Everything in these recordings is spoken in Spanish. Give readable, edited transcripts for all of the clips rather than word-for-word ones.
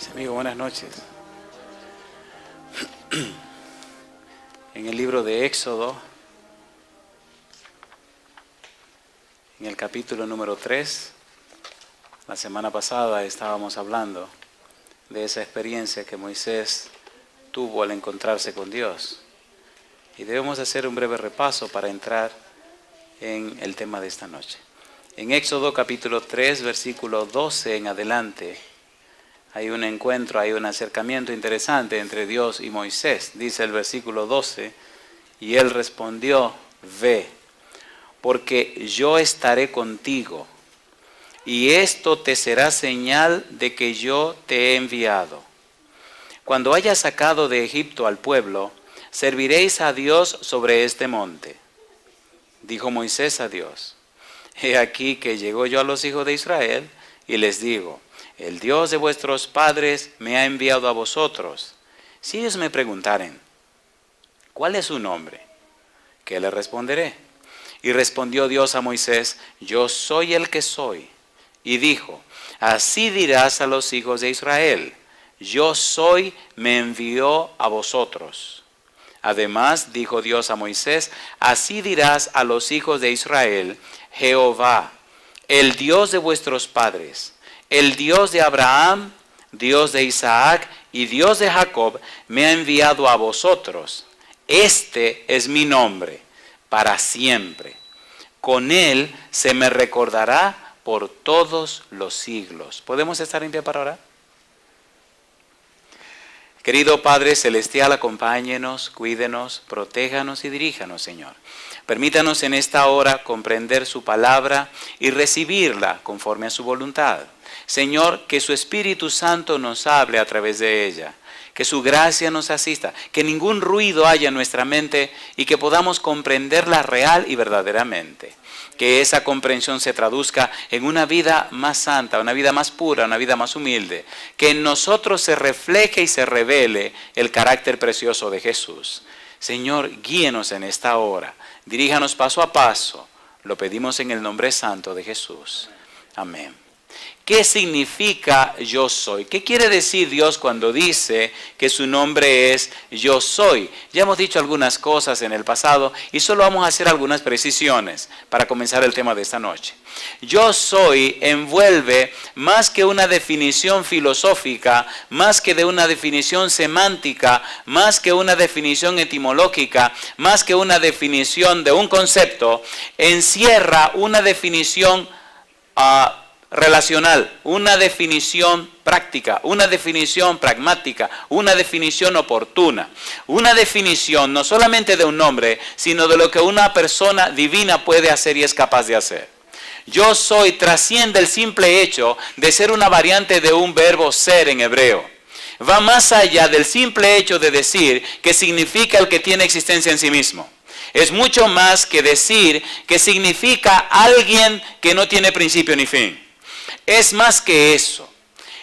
Amigo, buenas noches. En el libro de Éxodo, en el capítulo número 3, la semana pasada estábamos hablando de esa experiencia que Moisés tuvo al encontrarse con Dios. Y debemos hacer un breve repaso para entrar en el tema de esta noche. En Éxodo capítulo 3, versículo 12 en adelante, hay un encuentro, hay un acercamiento interesante entre Dios y Moisés. Dice el versículo 12, y él respondió, ve, porque yo estaré contigo, y esto te será señal de que yo te he enviado. Cuando hayas sacado de Egipto al pueblo, serviréis a Dios sobre este monte. Dijo Moisés a Dios, he aquí que llegó yo a los hijos de Israel y les digo, el Dios de vuestros padres me ha enviado a vosotros. Si ellos me preguntaren, ¿cuál es su nombre? ¿Qué le responderé? Y respondió Dios a Moisés, yo soy el que soy. Y dijo, así dirás a los hijos de Israel, yo soy, me envió a vosotros. Además, dijo Dios a Moisés, así dirás a los hijos de Israel, Jehová, el Dios de vuestros padres, el Dios de Abraham, Dios de Isaac y Dios de Jacob, me ha enviado a vosotros. Este es mi nombre, para siempre. Con él se me recordará por todos los siglos. ¿Podemos estar en pie para orar? Querido Padre Celestial, acompáñenos, cuídenos, protéjanos y diríjanos, Señor. Permítanos en esta hora comprender su palabra y recibirla conforme a su voluntad. Señor, que su Espíritu Santo nos hable a través de ella, que su gracia nos asista, que ningún ruido haya en nuestra mente y que podamos comprenderla real y verdaderamente. Que esa comprensión se traduzca en una vida más santa, una vida más pura, una vida más humilde. Que en nosotros se refleje y se revele el carácter precioso de Jesús. Señor, guíenos en esta hora, diríjanos paso a paso. Lo pedimos en el nombre santo de Jesús. Amén. ¿Qué significa yo soy? ¿Qué quiere decir Dios cuando dice que su nombre es yo soy? Ya hemos dicho algunas cosas en el pasado y solo vamos a hacer algunas precisiones para comenzar el tema de esta noche. Yo soy envuelve más que una definición filosófica, más que de una definición semántica, más que una definición etimológica, más que una definición de un concepto, encierra una definición relacional, una definición práctica, una definición pragmática, una definición oportuna, una definición no solamente de un nombre, sino de lo que una persona divina puede hacer y es capaz de hacer. Yo soy trasciende el simple hecho de ser una variante de un verbo ser en hebreo. Va más allá del simple hecho de decir que significa el que tiene existencia en sí mismo. Es mucho más que decir que significa alguien que no tiene principio ni fin. Es más que eso.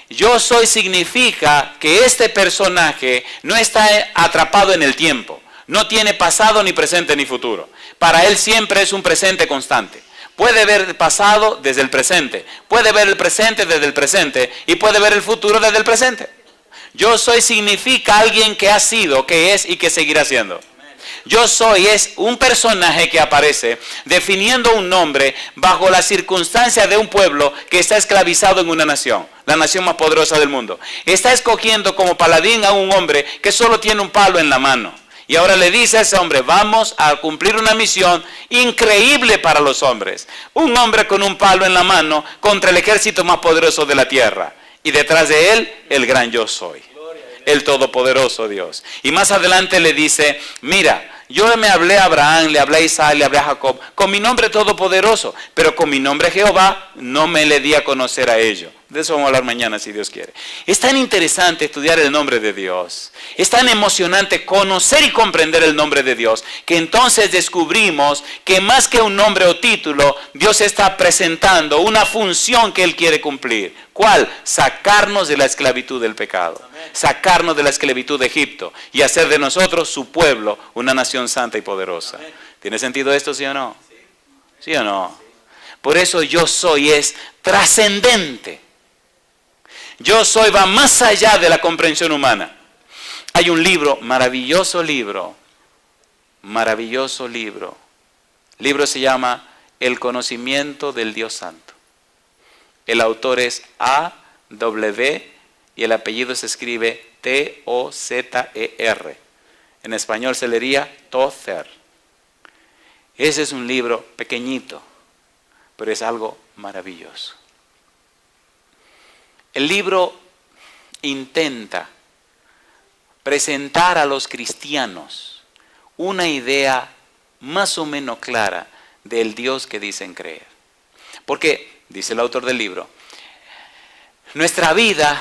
Yo soy significa que este personaje no está atrapado en el tiempo. No tiene pasado, ni presente, ni futuro. Para él siempre es un presente constante. Puede ver el pasado desde el presente. Puede ver el presente desde el presente. Y puede ver el futuro desde el presente. Yo soy significa alguien que ha sido, que es y que seguirá siendo. Yo soy es un personaje que aparece definiendo un nombre bajo las circunstancias de un pueblo que está esclavizado en una nación, la nación más poderosa del mundo. Está escogiendo como paladín a un hombre que solo tiene un palo en la mano. Y ahora le dice a ese hombre, vamos a cumplir una misión increíble para los hombres. Un hombre con un palo en la mano contra el ejército más poderoso de la tierra. Y detrás de él, el gran yo soy, el todopoderoso Dios. Y más adelante le dice, mira, yo me hablé a Abraham, le hablé a Isaac, le hablé a Jacob, con mi nombre todopoderoso, pero con mi nombre Jehová no me le di a conocer a ellos. De eso vamos a hablar mañana si Dios quiere. Es tan interesante estudiar el nombre de Dios. Es tan emocionante conocer y comprender el nombre de Dios, que entonces descubrimos que más que un nombre o título, Dios está presentando una función que Él quiere cumplir. ¿Cuál? Sacarnos de la esclavitud del pecado. Sacarnos de la esclavitud de Egipto y hacer de nosotros su pueblo, una nación santa y poderosa. ¿Tiene sentido esto, sí o no? ¿Sí o no? Por eso yo soy es trascendente. Yo soy va más allá de la comprensión humana. Hay un libro, maravilloso libro. El libro se llama El conocimiento del Dios Santo. El autor es A.W. y el apellido se escribe T-O-Z-E-R. En español se leería Tother. Ese es un libro pequeñito, pero es algo maravilloso. El libro intenta presentar a los cristianos una idea más o menos clara del Dios que dicen creer. Porque, dice el autor del libro, nuestra vida,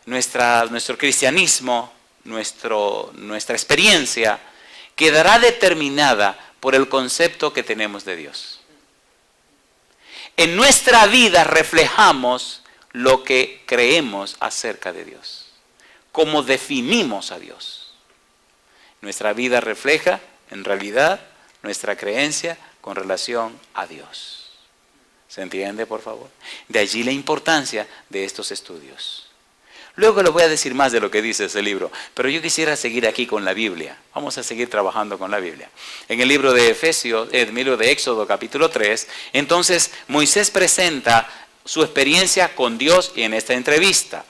nuestro cristianismo, nuestra experiencia quedará determinada por el concepto que tenemos de Dios. En nuestra vida reflejamos lo que creemos acerca de Dios, cómo definimos a Dios. Nuestra vida refleja, en realidad, nuestra creencia con relación a Dios. ¿Se entiende, por favor? De allí la importancia de estos estudios. Luego les voy a decir más de lo que dice ese libro, pero yo quisiera seguir aquí con la Biblia. Vamos a seguir trabajando con la Biblia. En el libro de el libro de Éxodo capítulo 3, entonces Moisés presenta su experiencia con Dios y en esta entrevista.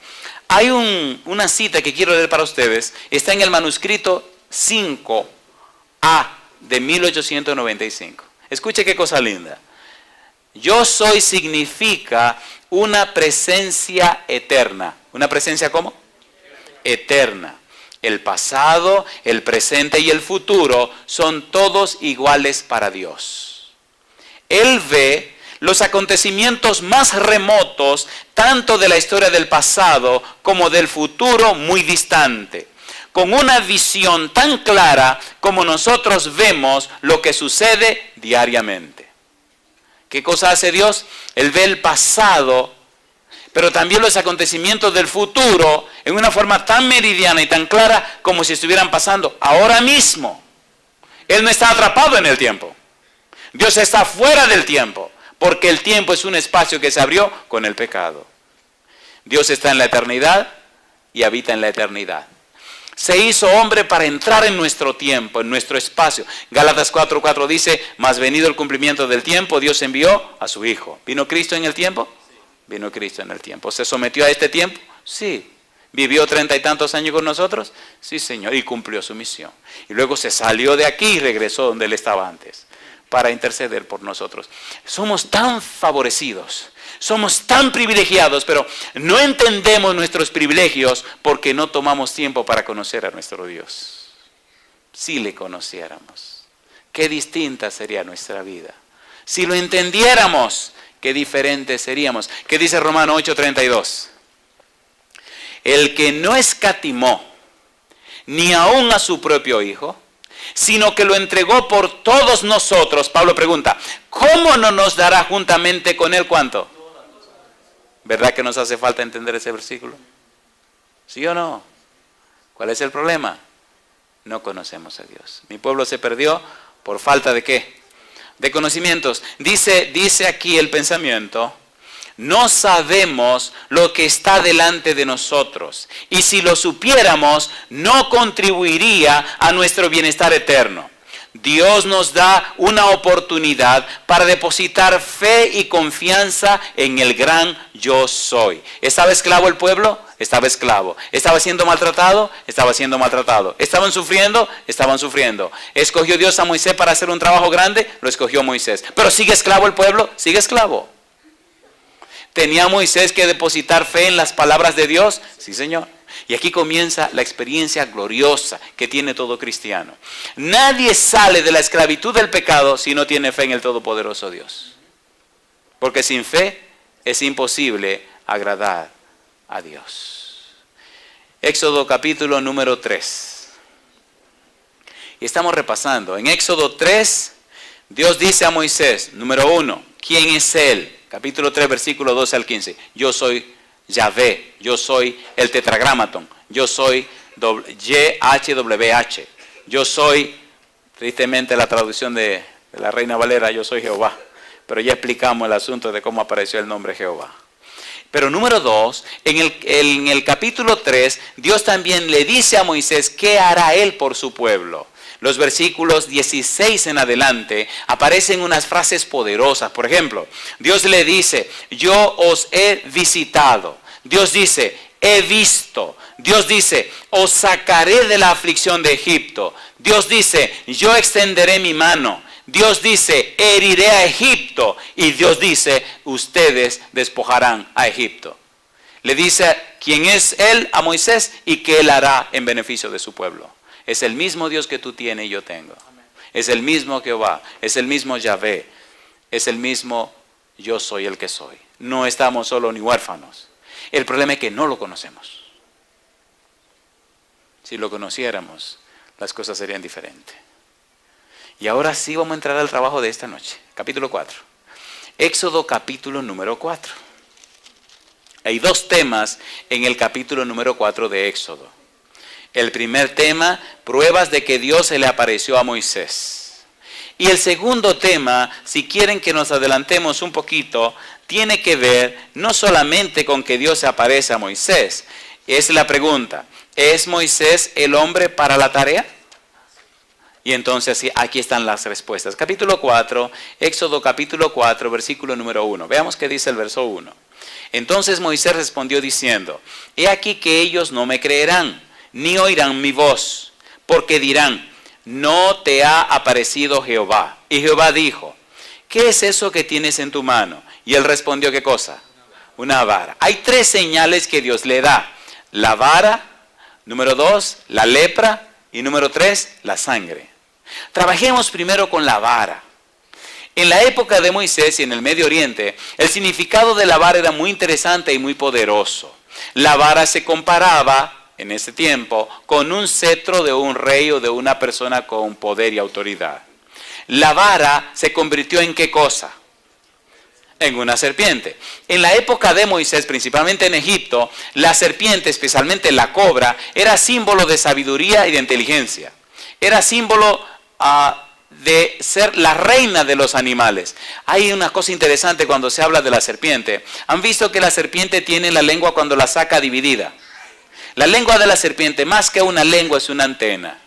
Hay una cita que quiero leer para ustedes, está en el manuscrito 5A de 1895. Escuche qué cosa linda. Yo soy significa una presencia eterna. ¿Una presencia cómo? Eterna. El pasado, el presente y el futuro son todos iguales para Dios. Él ve los acontecimientos más remotos, tanto de la historia del pasado como del futuro muy distante, con una visión tan clara como nosotros vemos lo que sucede diariamente. ¿Qué cosa hace Dios? Él ve el pasado, pero también los acontecimientos del futuro en una forma tan meridiana y tan clara como si estuvieran pasando ahora mismo. Él no está atrapado en el tiempo. Dios está fuera del tiempo, porque el tiempo es un espacio que se abrió con el pecado. Dios está en la eternidad y habita en la eternidad. Se hizo hombre para entrar en nuestro tiempo, en nuestro espacio. Gálatas 4:4 dice, mas venido el cumplimiento del tiempo, Dios envió a su Hijo. ¿Vino Cristo en el tiempo? Sí. Vino Cristo en el tiempo. ¿Se sometió a este tiempo? Sí. ¿Vivió 30 y tantos años con nosotros? Sí, Señor, y cumplió su misión. Y luego se salió de aquí y regresó donde Él estaba antes, para interceder por nosotros. Somos tan favorecidos. Somos tan privilegiados, pero no entendemos nuestros privilegios porque no tomamos tiempo para conocer a nuestro Dios. Si le conociéramos, qué distinta sería nuestra vida. Si lo entendiéramos, qué diferentes seríamos. ¿Qué dice Romanos 8:32? El que no escatimó ni aun a su propio Hijo, sino que lo entregó por todos nosotros. Pablo pregunta, ¿cómo no nos dará juntamente con Él cuánto? ¿Verdad que nos hace falta entender ese versículo? ¿Sí o no? ¿Cuál es el problema? No conocemos a Dios. Mi pueblo se perdió por falta de ¿qué? De conocimientos. Dice aquí el pensamiento, no sabemos lo que está delante de nosotros. Y si lo supiéramos, no contribuiría a nuestro bienestar eterno. Dios nos da una oportunidad para depositar fe y confianza en el gran yo soy. ¿Estaba esclavo el pueblo? Estaba esclavo. ¿Estaba siendo maltratado? Estaba siendo maltratado. ¿Estaban sufriendo? Estaban sufriendo. ¿Escogió Dios a Moisés para hacer un trabajo grande? Lo escogió Moisés. ¿Pero sigue esclavo el pueblo? Sigue esclavo. ¿Tenía Moisés que depositar fe en las palabras de Dios? Sí, Señor. Y aquí comienza la experiencia gloriosa que tiene todo cristiano. Nadie sale de la esclavitud del pecado si no tiene fe en el todopoderoso Dios. Porque sin fe es imposible agradar a Dios. Éxodo capítulo número 3. Y estamos repasando. En Éxodo 3, Dios dice a Moisés, número 1, ¿quién es Él? Capítulo 3, versículo 12 al 15. Yo soy Yahvé, yo soy el tetragramatón, yo soy YHWH, yo soy, tristemente la traducción de la Reina Valera, yo soy Jehová, pero ya explicamos el asunto de cómo apareció el nombre Jehová. Pero número 2, en el capítulo 3, Dios también le dice a Moisés qué hará él por su pueblo. Los versículos 16 en adelante aparecen unas frases poderosas. Por ejemplo, Dios le dice, yo os he visitado. Dios dice, he visto. Dios dice, os sacaré de la aflicción de Egipto. Dios dice, yo extenderé mi mano. Dios dice, heriré a Egipto. Y Dios dice, ustedes despojarán a Egipto. Le dice quién es él a Moisés y qué él hará en beneficio de su pueblo. Es el mismo Dios que tú tienes y yo tengo. Es el mismo Jehová, es el mismo Yahvé, es el mismo yo soy el que soy. No estamos solo ni huérfanos. El problema es que no lo conocemos. Si lo conociéramos, las cosas serían diferentes. Y ahora sí vamos a entrar al trabajo de esta noche. Capítulo 4. Éxodo capítulo número 4. Hay 2 temas en el capítulo número 4 de Éxodo. El primer tema, pruebas de que Dios se le apareció a Moisés. Y el segundo tema, si quieren que nos adelantemos un poquito, tiene que ver no solamente con que Dios se aparece a Moisés. Es la pregunta, ¿es Moisés el hombre para la tarea? Y entonces aquí están las respuestas. Capítulo 4, Éxodo capítulo 4, versículo número 1. Veamos qué dice el verso 1. Entonces Moisés respondió diciendo, he aquí que ellos no me creerán, ni oirán mi voz, porque dirán, no te ha aparecido Jehová. Y Jehová dijo, ¿qué es eso que tienes en tu mano? Y él respondió, ¿qué cosa? Una vara. Hay 3 señales que Dios le da. La vara, número 2, la lepra, y número 3, la sangre. Trabajemos primero con la vara. En la época de Moisés y en el Medio Oriente, el significado de la vara era muy interesante y muy poderoso. La vara se comparaba, en ese tiempo, con un cetro de un rey o de una persona con poder y autoridad. La vara se convirtió en ¿qué cosa? En una serpiente. En la época de Moisés, principalmente en Egipto, la serpiente, especialmente la cobra, era símbolo de sabiduría y de inteligencia. Era símbolo de ser la reina de los animales. Hay una cosa interesante cuando se habla de la serpiente. ¿Han visto que la serpiente tiene la lengua cuando la saca dividida? La lengua de la serpiente, más que una lengua, es una antena.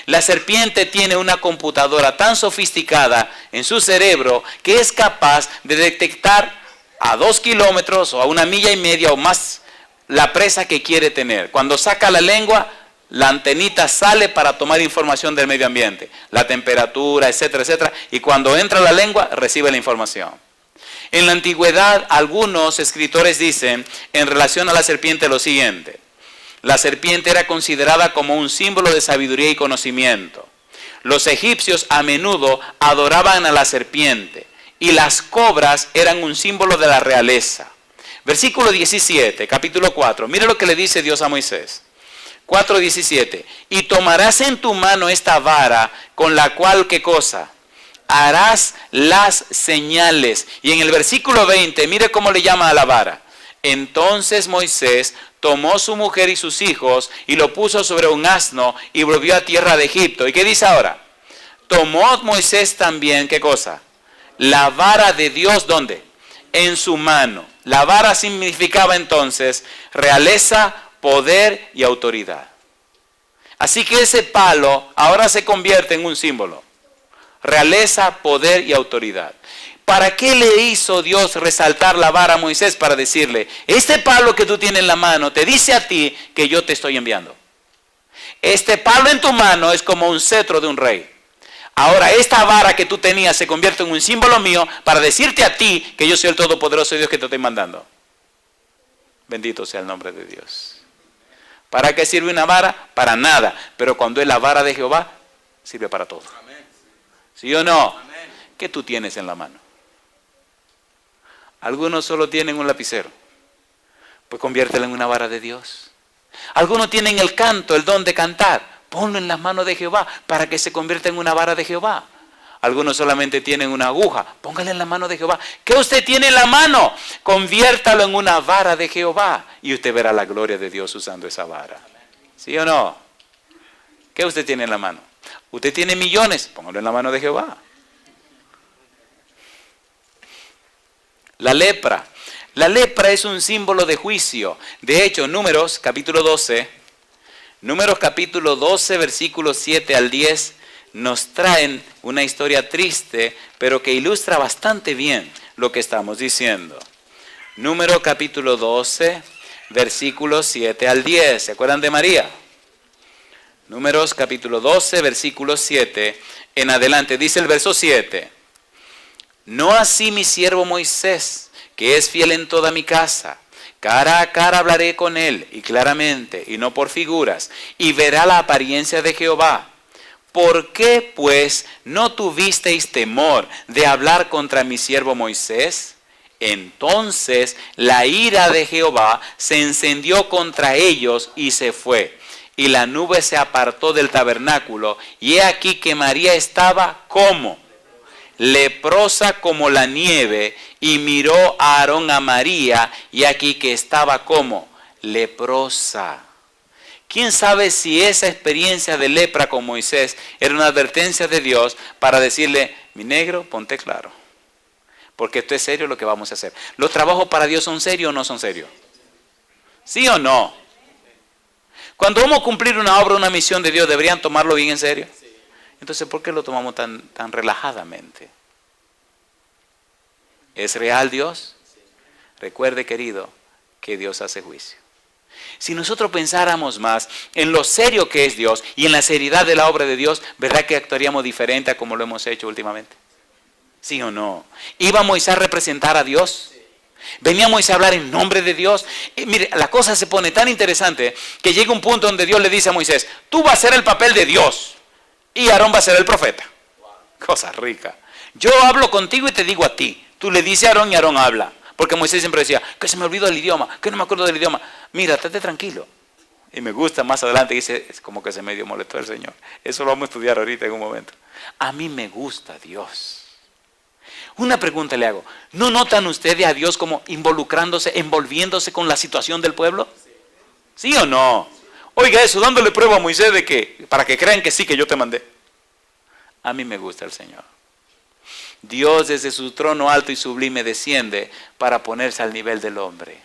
La serpiente tiene una computadora tan sofisticada en su cerebro que es capaz de detectar a 2 kilómetros o a 1,5 millas o más la presa que quiere tener. Cuando saca la lengua, la antenita sale para tomar información del medio ambiente, la temperatura, etcétera, etcétera, y cuando entra la lengua, recibe la información. En la antigüedad, algunos escritores dicen, en relación a la serpiente, lo siguiente. La serpiente era considerada como un símbolo de sabiduría y conocimiento. Los egipcios a menudo adoraban a la serpiente, y las cobras eran un símbolo de la realeza. Versículo 17, capítulo 4, mire lo que le dice Dios a Moisés. 4:17, y tomarás en tu mano esta vara con la cual, ¿qué cosa? Harás las señales. Y en el versículo 20, mire cómo le llama a la vara. Entonces Moisés tomó su mujer y sus hijos y lo puso sobre un asno y volvió a tierra de Egipto. ¿Y qué dice ahora? Tomó Moisés también, ¿qué cosa? La vara de Dios, ¿dónde? En su mano. La vara significaba entonces realeza, poder y autoridad. Así que ese palo ahora se convierte en un símbolo. Realeza, poder y autoridad. ¿Para qué le hizo Dios resaltar la vara a Moisés? Para decirle, este palo que tú tienes en la mano te dice a ti que yo te estoy enviando. Este palo en tu mano es como un cetro de un rey. Ahora esta vara que tú tenías se convierte en un símbolo mío para decirte a ti que yo soy el todopoderoso Dios que te estoy mandando. Bendito sea el nombre de Dios. ¿Para qué sirve una vara? Para nada. Pero cuando es la vara de Jehová, sirve para todo. ¿Sí o no? ¿Qué tú tienes en la mano? Algunos solo tienen un lapicero. Pues conviértelo en una vara de Dios. Algunos tienen el canto, el don de cantar. Ponlo en las manos de Jehová para que se convierta en una vara de Jehová. Algunos solamente tienen una aguja. Póngale en la mano de Jehová. ¿Qué usted tiene en la mano? Conviértalo en una vara de Jehová. Y usted verá la gloria de Dios usando esa vara. ¿Sí o no? ¿Qué usted tiene en la mano? Usted tiene millones. Póngalo en la mano de Jehová. La lepra. La lepra es un símbolo de juicio. De hecho, Números capítulo 12, versículos 7 al 10, nos traen una historia triste, pero que ilustra bastante bien lo que estamos diciendo. Números capítulo 12, versículos 7 al 10. ¿Se acuerdan de María? Números capítulo 12, versículos 7 en adelante. Dice el verso 7. No así mi siervo Moisés, que es fiel en toda mi casa. Cara a cara hablaré con él, y claramente, y no por figuras, y verá la apariencia de Jehová. ¿Por qué, pues, no tuvisteis temor de hablar contra mi siervo Moisés? Entonces la ira de Jehová se encendió contra ellos y se fue. Y la nube se apartó del tabernáculo, y he aquí que María estaba como leprosa como la nieve, y miró a Aarón a María, y aquí que estaba como leprosa. ¿Quién sabe si esa experiencia de lepra con Moisés era una advertencia de Dios para decirle, mi negro, ponte claro, porque esto es serio lo que vamos a hacer? ¿Los trabajos para Dios son serios o no son serios? ¿Sí o no? Cuando vamos a cumplir una obra, una misión de Dios, ¿deberían tomarlo bien en serio? Entonces, ¿por qué lo tomamos tan relajadamente? ¿Es real Dios? Recuerde, querido, que Dios hace juicio. Si nosotros pensáramos más en lo serio que es Dios y en la seriedad de la obra de Dios, ¿verdad que actuaríamos diferente a como lo hemos hecho últimamente? ¿Sí o no? ¿Iba Moisés a representar a Dios? ¿Venía Moisés a hablar en nombre de Dios? Mire, la cosa se pone tan interesante que llega un punto donde Dios le dice a Moisés, tú vas a hacer el papel de Dios y Aarón va a ser el profeta. Cosa rica. Yo hablo contigo y te digo a ti. Tú le dices a Aarón y Aarón habla. Porque Moisés siempre decía, que se me olvidó el idioma, que no me acuerdo del idioma. Mira, estate tranquilo. Y me gusta más adelante, dice, es como que se medio molestó el Señor. Eso lo vamos a estudiar ahorita en un momento. A mí me gusta Dios. Una pregunta le hago. ¿No notan ustedes a Dios como involucrándose, envolviéndose con la situación del pueblo? ¿Sí o no? Oiga eso, dándole prueba a Moisés de que, para que crean que sí, que yo te mandé. A mí me gusta el Señor. Dios desde su trono alto y sublime desciende para ponerse al nivel del hombre,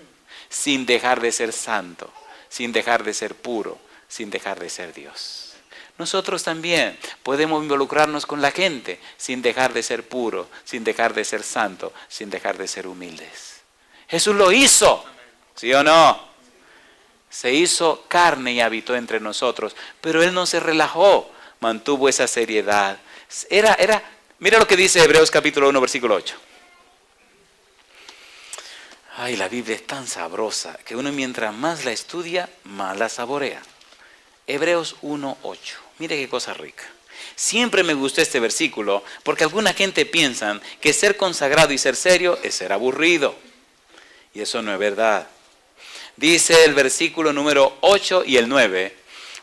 sin dejar de ser santo, sin dejar de ser puro, sin dejar de ser Dios. Nosotros también podemos involucrarnos con la gente sin dejar de ser puro, sin dejar de ser santo, sin dejar de ser humildes. Jesús lo hizo, ¿sí o no? Se hizo carne y habitó entre nosotros, pero Él no se relajó, mantuvo esa seriedad. Mira lo que dice Hebreos capítulo 1, versículo 8. Ay, la Biblia es tan sabrosa que uno mientras más la estudia, más la saborea. Hebreos 1, 8. Mire qué cosa rica. Siempre me gustó este versículo porque alguna gente piensa que ser consagrado y ser serio es ser aburrido. Y eso no es verdad. Dice el versículo número 8 y el 9.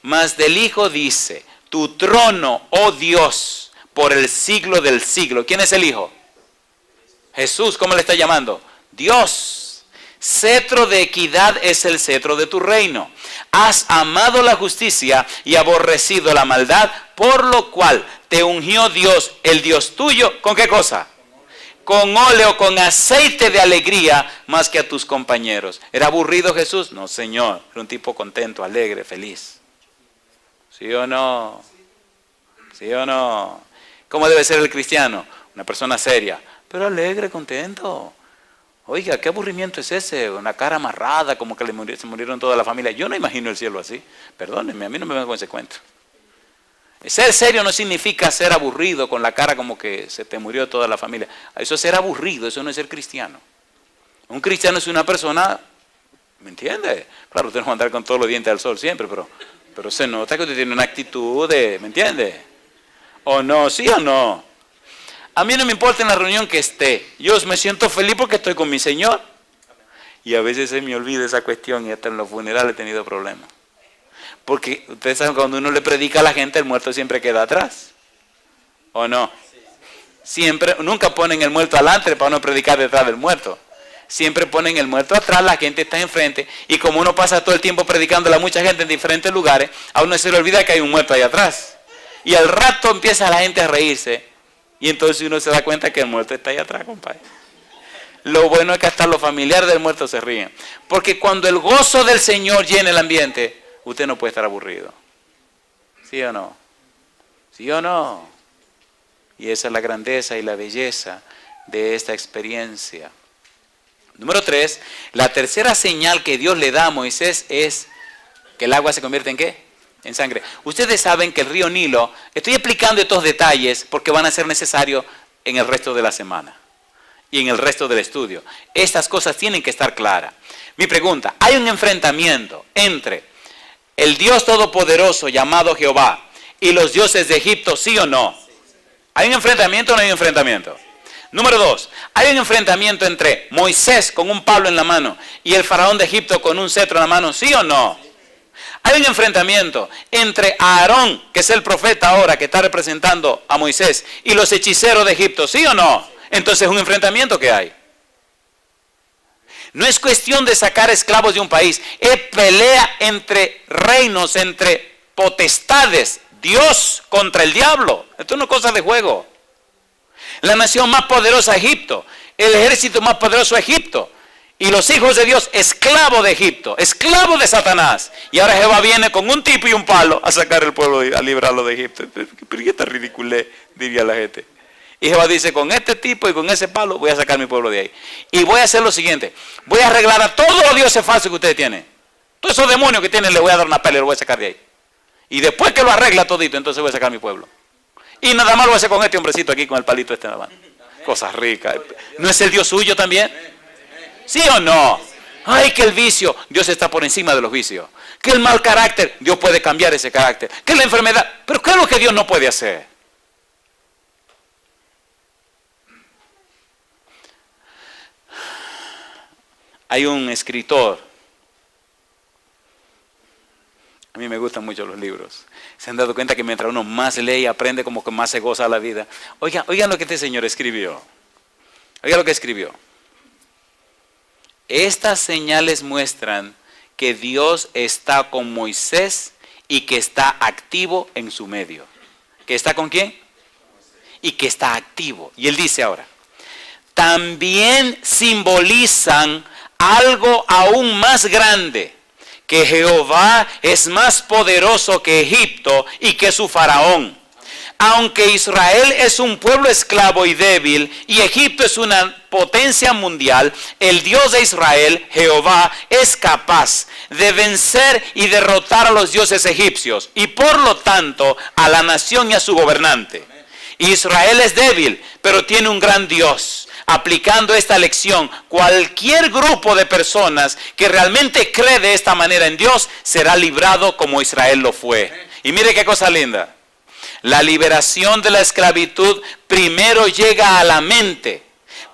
Mas del Hijo dice, tu trono, oh Dios, por el siglo del siglo. ¿Quién es el Hijo? Jesús. ¿Cómo le está llamando? Dios. Cetro de equidad es el cetro de tu reino. Has amado la justicia y aborrecido la maldad, por lo cual te ungió Dios, el Dios tuyo, ¿con qué cosa? Con óleo, con aceite de alegría, más que a tus compañeros. ¿Era aburrido Jesús? No, Señor. Era un tipo contento, alegre, feliz. ¿Sí o no? ¿Sí o no? ¿Cómo debe ser el cristiano? Una persona seria, pero alegre, contento. Oiga, ¿qué aburrimiento es ese? Una cara amarrada, como que se murieron toda la familia. Yo no imagino el cielo así. Perdónenme, a mí no me vengo con ese cuento. Ser serio no significa ser aburrido, con la cara como que se te murió toda la familia. Eso es ser aburrido, eso no es ser cristiano. Un cristiano es una persona, ¿me entiende? Claro, usted no va a andar con todos los dientes al sol siempre, pero se nota que usted tiene una actitud de, ¿me entiende? ¿O no? ¿Sí o no? A mí no me importa en la reunión que esté. Yo me siento feliz porque estoy con mi Señor. Y a veces se me olvida esa cuestión y hasta en los funerales he tenido problemas. Porque ustedes saben, cuando uno le predica a la gente, el muerto siempre queda atrás. ¿O no? Siempre, nunca ponen el muerto adelante para no predicar detrás del muerto. Siempre ponen el muerto atrás, la gente está enfrente. Y como uno pasa todo el tiempo predicándole a mucha gente en diferentes lugares, a uno se le olvida que hay un muerto ahí atrás. Y al rato empieza la gente a reírse. Y entonces uno se da cuenta que el muerto está ahí atrás, compadre. Lo bueno es que hasta los familiares del muerto se ríen. Porque cuando el gozo del Señor llena el ambiente, usted no puede estar aburrido. ¿Sí o no? ¿Sí o no? Y esa es la grandeza y la belleza de esta experiencia. Número 3, la tercera señal que Dios le da a Moisés es que el agua se convierte ¿en qué? En sangre. Ustedes saben que el río Nilo, estoy explicando estos detalles porque van a ser necesarios en el resto de la semana y en el resto del estudio. Estas cosas tienen que estar claras. Mi pregunta, ¿hay un enfrentamiento entre el Dios Todopoderoso llamado Jehová y los dioses de Egipto, sí o no? ¿Hay un enfrentamiento o no hay un enfrentamiento? Número 2, hay un enfrentamiento entre Moisés con un palo en la mano y el faraón de Egipto con un cetro en la mano, ¿sí o no? Hay un enfrentamiento entre Aarón, que es el profeta ahora que está representando a Moisés, y los hechiceros de Egipto, ¿sí o no? Entonces es un enfrentamiento que hay. No es cuestión de sacar esclavos de un país, es pelea entre reinos, entre potestades, Dios contra el diablo. Esto no es cosa de juego. La nación más poderosa Egipto, el ejército más poderoso Egipto, y los hijos de Dios esclavos de Egipto, esclavos de Satanás. Y ahora Jehová viene con un tipo y un palo a sacar el pueblo, a librarlo de Egipto. Pero ¿qué esta ridiculez? Diría la gente. Y Jehová dice, con este tipo y con ese palo voy a sacar mi pueblo de ahí. Y voy a hacer lo siguiente, voy a arreglar a todos los dioses falsos que ustedes tienen. Todos esos demonios que tienen, les voy a dar una pelea y los voy a sacar de ahí. Y después que lo arregla todito, entonces voy a sacar mi pueblo. Y nada más lo voy a hacer con este hombrecito aquí, con el palito este en la mano. Cosas ricas. ¿No es el Dios suyo también? ¿Sí o no? Ay, que el vicio, Dios está por encima de los vicios. Que el mal carácter, Dios puede cambiar ese carácter. Que la enfermedad, pero ¿qué es lo que Dios no puede hacer? Hay un escritor, a mí me gustan mucho los libros. Se han dado cuenta que mientras uno más lee y aprende, como que más se goza la vida. Oigan lo que este señor escribió. Oigan lo que escribió. Estas señales muestran que Dios está con Moisés y que está activo en su medio. ¿Que está con quién? Y que está activo. Y él dice ahora, también simbolizan algo aún más grande, que Jehová es más poderoso que Egipto y que su faraón. Aunque Israel es un pueblo esclavo y débil y Egipto es una potencia mundial, el Dios de Israel, Jehová, es capaz de vencer y derrotar a los dioses egipcios y por lo tanto a la nación y a su gobernante. Israel es débil, pero tiene un gran Dios. Aplicando esta lección, cualquier grupo de personas que realmente cree de esta manera en Dios será librado como Israel lo fue. Y mire qué cosa linda. La liberación de la esclavitud primero llega a la mente.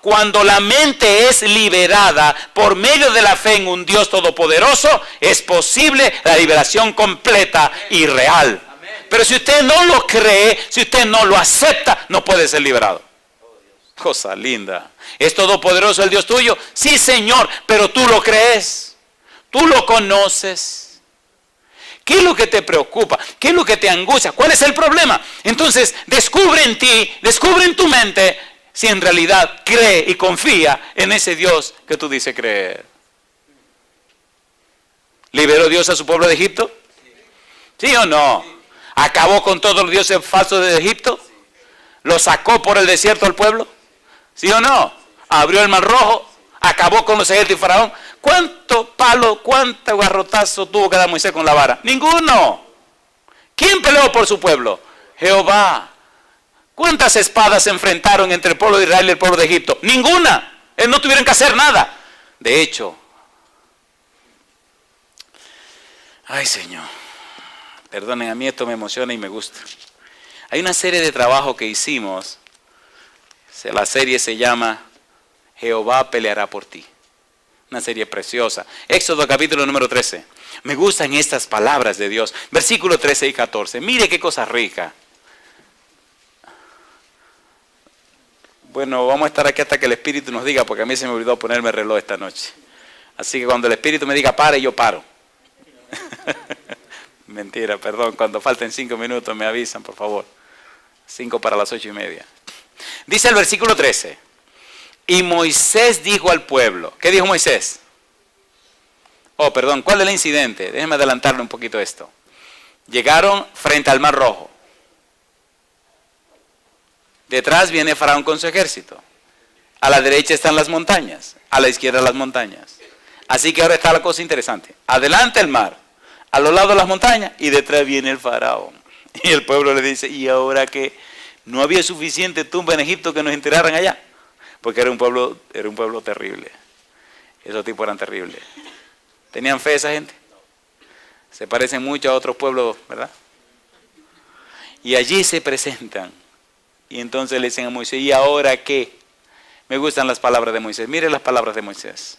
Cuando la mente es liberada por medio de la fe en un Dios todopoderoso, es posible la liberación completa y real. Pero si usted no lo cree, si usted no lo acepta, no puede ser liberado. Cosa linda. ¿Es todopoderoso el Dios tuyo? Sí, Señor, pero tú lo crees. Tú lo conoces. ¿Qué es lo que te preocupa? ¿Qué es lo que te angustia? ¿Cuál es el problema? Entonces, descubre en ti, descubre en tu mente si en realidad cree y confía en ese Dios que tú dices creer. ¿Liberó Dios a su pueblo de Egipto? ¿Sí o no? ¿Acabó con todos los dioses falsos de Egipto? ¿Lo sacó por el desierto al pueblo? ¿Sí o no? Abrió el mar rojo, acabó con los ejércitos de Faraón. ¿Cuánto palo, cuánto garrotazo tuvo que dar Moisés con la vara? Ninguno. ¿Quién peleó por su pueblo? Jehová. ¿Cuántas espadas se enfrentaron entre el pueblo de Israel y el pueblo de Egipto? Ninguna. Ellos no tuvieron que hacer nada. De hecho, ay Señor, perdonen, a mí esto me emociona y me gusta. Hay una serie de trabajos que hicimos. La serie se llama Jehová peleará por ti. Una serie preciosa. Éxodo capítulo número 13. Me gustan estas palabras de Dios. Versículos 13 y 14. Mire qué cosa rica. Bueno, vamos a estar aquí hasta que el Espíritu nos diga, porque a mí se me olvidó ponerme el reloj esta noche. Así que cuando el Espíritu me diga pare, yo paro. Mentira, perdón. Cuando falten 5 minutos me avisan, por favor. 5 para las 8:30. Dice el versículo 13. Y Moisés dijo al pueblo, ¿qué dijo Moisés? Oh, perdón, ¿cuál es el incidente? Déjenme adelantarle un poquito esto. Llegaron frente al Mar Rojo. Detrás viene Faraón con su ejército. A la derecha están las montañas, a la izquierda las montañas. Así que ahora está la cosa interesante. Adelante el mar, a los lados las montañas y detrás viene el Faraón. Y el pueblo le dice, ¿y ahora qué? ¿No había suficiente tumba en Egipto que nos enterraran allá? Porque era un pueblo terrible. Esos tipos eran terribles. ¿Tenían fe esa gente? Se parecen mucho a otros pueblos, ¿verdad? Y allí se presentan. Y entonces le dicen a Moisés, ¿y ahora qué? Me gustan las palabras de Moisés. Mire las palabras de Moisés.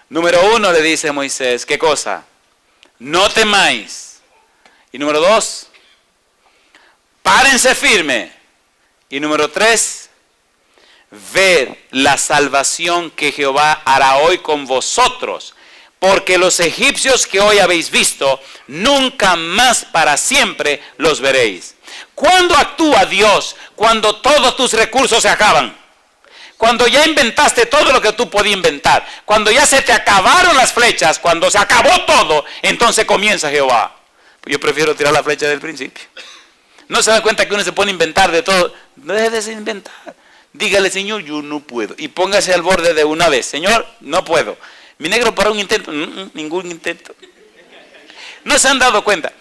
Número 1 le dice a Moisés, ¿qué cosa? No temáis. Y número 2, párense firme. Y número 3, ved la salvación que Jehová hará hoy con vosotros. Porque los egipcios que hoy habéis visto, nunca más para siempre los veréis. ¿Cuándo actúa Dios? Cuando todos tus recursos se acaban. Cuando ya inventaste todo lo que tú podías inventar. Cuando ya se te acabaron las flechas. Cuando se acabó todo. Entonces comienza Jehová. Yo prefiero tirar la flecha del principio. ¿No se dan cuenta que uno se pone a inventar de todo? No dejes de inventar. Dígale, Señor, yo no puedo. Y póngase al borde de una vez. Señor, no puedo. Mi negro para un intento. Ningún intento. ¿No se han dado cuenta?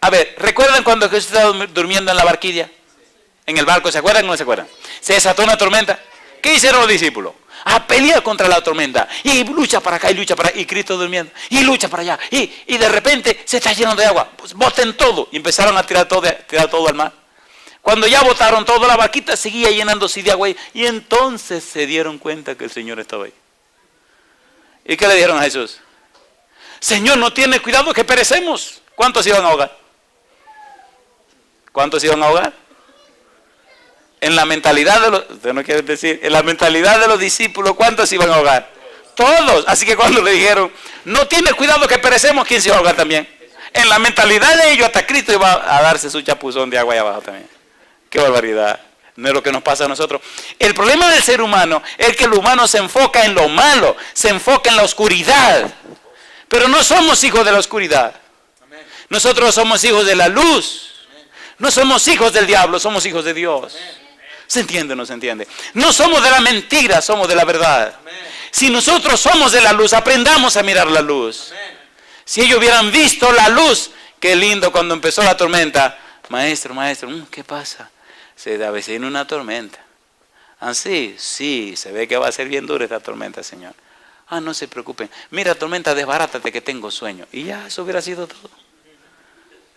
A ver, ¿recuerdan cuando Jesús estaba durmiendo en la barquilla? En el barco, ¿se acuerdan o no se acuerdan? Se desató una tormenta. ¿Qué hicieron los discípulos? A pelear contra la tormenta. Y lucha para acá y lucha para allá. Y Cristo durmiendo. Y lucha para allá. Y de repente se está llenando de agua. Pues boten todo. Y empezaron a tirar todo al mar. Cuando ya botaron todo, la barquita seguía llenándose de agua. Y entonces se dieron cuenta que el Señor estaba ahí. ¿Y qué le dijeron a Jesús? Señor, no tiene cuidado que perecemos. ¿Cuántos iban a ahogar? ¿Cuántos iban a ahogar? En la mentalidad de los, usted no quiere decir, en la mentalidad de los discípulos, ¿cuántos iban a ahogar? Todos. Así que cuando le dijeron, no tiene cuidado que perecemos, ¿quién se iba a ahogar también? En la mentalidad de ellos, hasta Cristo iba a darse su chapuzón de agua ahí abajo también. ¡Qué barbaridad! No es lo que nos pasa a nosotros. El problema del ser humano es que el humano se enfoca en lo malo, se enfoca en la oscuridad. Pero no somos hijos de la oscuridad. Nosotros somos hijos de la luz. No somos hijos del diablo, somos hijos de Dios. ¿Se entiende o no se entiende? No somos de la mentira, somos de la verdad. Si nosotros somos de la luz, aprendamos a mirar la luz. Si ellos hubieran visto la luz, qué lindo cuando empezó la tormenta. Maestro, ¿qué pasa? Se avecina una tormenta. ¿Ah, sí? Sí, se ve que va a ser bien dura esta tormenta, Señor. Ah, no se preocupen. Mira, tormenta, desbarátate que tengo sueño. Y ya, eso hubiera sido todo.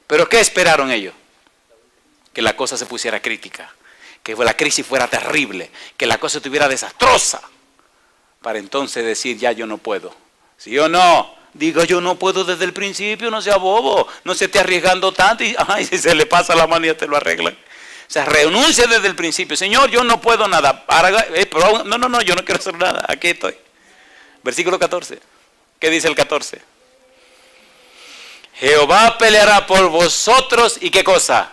¿Pero qué esperaron ellos? Que la cosa se pusiera crítica. Que la crisis fuera terrible. Que la cosa estuviera desastrosa. Para entonces decir, ya yo no puedo. ¿Sí o no? Diga, yo no puedo desde el principio, no sea bobo. No se esté arriesgando tanto y ay, si se le pasa la mano ya te lo arreglan. O sea, renuncia desde el principio. Señor, yo no puedo nada. No, yo no quiero hacer nada. Aquí estoy. Versículo 14. ¿Qué dice el 14? Jehová peleará por vosotros y ¿qué cosa?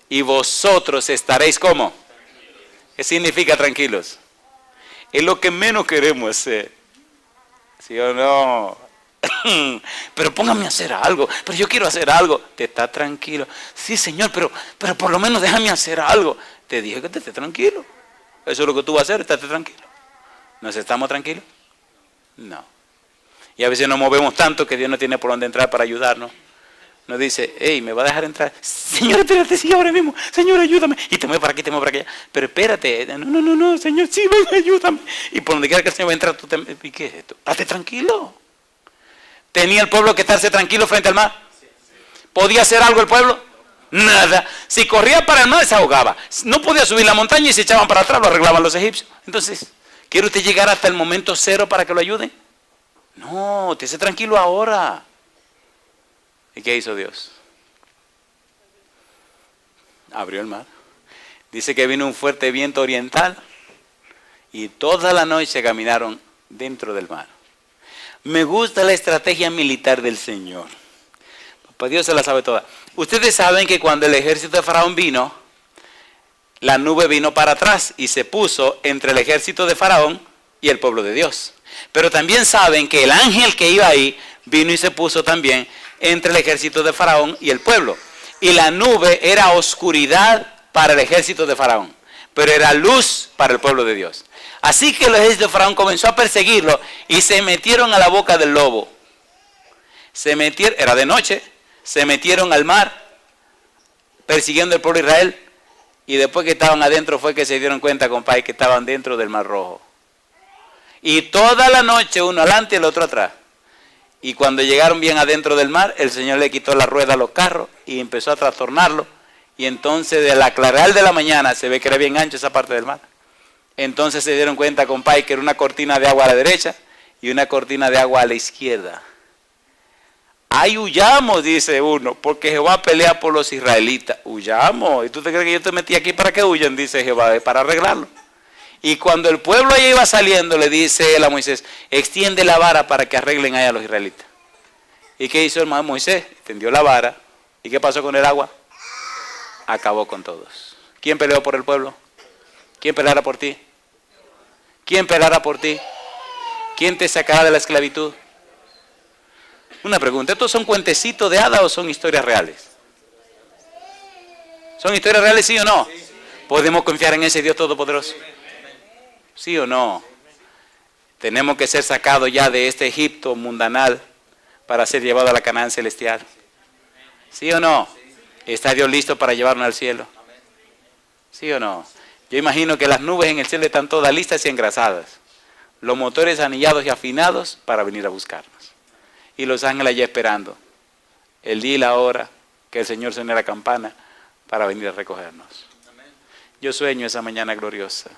Y vosotros estaréis ¿cómo? ¿Qué significa tranquilos? Es lo que menos queremos hacer. ¿Sí o no? Pero póngame a hacer algo. Pero yo quiero hacer algo. Te está tranquilo. Sí, Señor, pero por lo menos déjame hacer algo. Te dije que te esté tranquilo. Eso es lo que tú vas a hacer, estate tranquilo. ¿Nos estamos tranquilos? No. Y a veces nos movemos tanto que Dios no tiene por dónde entrar para ayudarnos. Nos dice, hey, ¿me va a dejar entrar? Señor, espérate, sí, ahora mismo. Señor, ayúdame. Y te muevo para aquí, te muevo para allá. Pero espérate. No, Señor, sí, ven, ayúdame. Y por donde quiera que el Señor va a entrar, tú te... ¿Y qué es esto? Estate tranquilo. ¿Tenía el pueblo que estarse tranquilo frente al mar? ¿Podía hacer algo el pueblo? Nada. Si corría para el mar, se ahogaba. No podía subir la montaña y se echaban para atrás, lo arreglaban los egipcios. Entonces, ¿quiere usted llegar hasta el momento cero para que lo ayuden? No, esté tranquilo ahora. ¿Y qué hizo Dios? Abrió el mar. Dice que vino un fuerte viento oriental y toda la noche caminaron dentro del mar. Me gusta la estrategia militar del Señor. Papá Dios se la sabe toda. Ustedes saben que cuando el ejército de Faraón vino, la nube vino para atrás y se puso entre el ejército de Faraón y el pueblo de Dios. Pero también saben que el ángel que iba ahí vino y se puso también entre el ejército de Faraón y el pueblo. Y la nube era oscuridad para el ejército de Faraón, pero era luz para el pueblo de Dios. Así que el ejército de Faraón comenzó a perseguirlo y se metieron a la boca del lobo. Era de noche, se metieron al mar persiguiendo al pueblo de Israel, y después que estaban adentro fue que se dieron cuenta, compadre, que estaban dentro del Mar Rojo. Y toda la noche uno adelante y el otro atrás. Y cuando llegaron bien adentro del mar, el Señor le quitó la rueda a los carros y empezó a trastornarlo. Y entonces de la claridad de la mañana se ve que era bien ancho esa parte del mar. Entonces se dieron cuenta, compadre, que era una cortina de agua a la derecha y una cortina de agua a la izquierda. Ahí huyamos, dice uno, porque Jehová pelea por los israelitas. Huyamos. ¿Y tú te crees que yo te metí aquí para que huyan? Dice Jehová, para arreglarlo. Y cuando el pueblo ya iba saliendo, le dice él a Moisés, extiende la vara para que arreglen ahí a los israelitas. ¿Y qué hizo el Moisés? Extendió la vara. ¿Y qué pasó con el agua? Acabó con todos. ¿Quién peleó por el pueblo? ¿Quién peleará por ti? ¿Quién peleará por ti? ¿Quién te sacará de la esclavitud? Una pregunta, ¿estos son cuentecitos de hadas o son historias reales? ¿Son historias reales, sí o no? ¿Podemos confiar en ese Dios todopoderoso? ¿Sí o no? Tenemos que ser sacados ya de este Egipto mundanal para ser llevados a la Canaán celestial. ¿Sí o no? ¿Está Dios listo para llevarnos al cielo? ¿Sí o no? Yo imagino que las nubes en el cielo están todas listas y engrasadas. Los motores anillados y afinados para venir a buscarnos. Y los ángeles allá esperando el día y la hora que el Señor suene la campana para venir a recogernos. Yo sueño esa mañana gloriosa.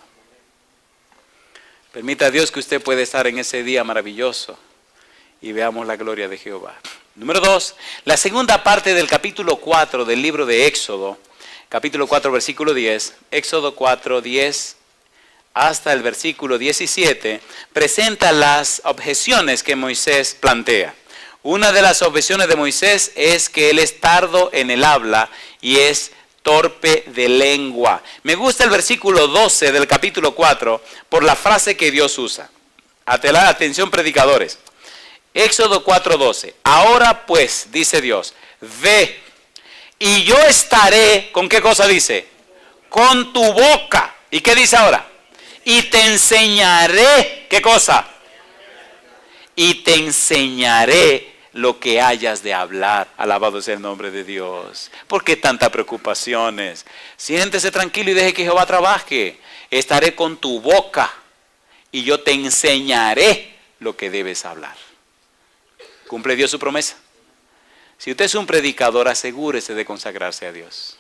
Permita a Dios que usted pueda estar en ese día maravilloso y veamos la gloria de Jehová. Número 2, la segunda parte del capítulo 4 del libro de Éxodo, capítulo 4, versículo 10, Éxodo 4, 10 hasta el versículo 17, presenta las objeciones que Moisés plantea. Una de las objeciones de Moisés es que él es tardo en el habla y es torpe de lengua. Me gusta el versículo 12 del capítulo 4 por la frase que Dios usa. Atención predicadores. Éxodo 4:12. Ahora pues, dice Dios, ve y yo estaré, ¿con qué cosa dice? Con tu boca. ¿Y qué dice ahora? Y te enseñaré, ¿qué cosa? Y te enseñaré lo que hayas de hablar. Alabado sea el nombre de Dios. ¿Por qué tantas preocupaciones? Siéntese tranquilo y deje que Jehová trabaje. Estaré con tu boca y yo te enseñaré lo que debes hablar. ¿Cumple Dios su promesa? Si usted es un predicador, asegúrese de consagrarse a Dios.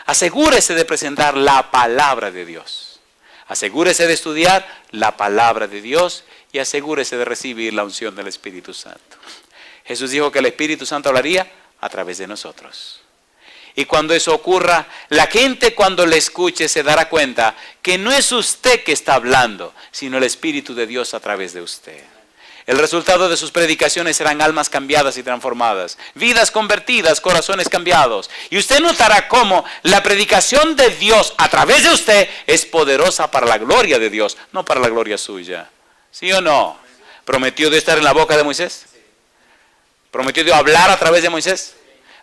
Asegúrese de presentar la palabra de Dios. Asegúrese de estudiar la palabra de Dios y asegúrese de recibir la unción del Espíritu Santo. Jesús dijo que el Espíritu Santo hablaría a través de nosotros. Y cuando eso ocurra, la gente cuando le escuche se dará cuenta que no es usted que está hablando, sino el Espíritu de Dios a través de usted. El resultado de sus predicaciones serán almas cambiadas y transformadas, vidas convertidas, corazones cambiados. Y usted notará cómo la predicación de Dios a través de usted es poderosa para la gloria de Dios, no para la gloria suya. ¿Sí o no? ¿Prometió Dios estar en la boca de Moisés? ¿Prometió Dios hablar a través de Moisés?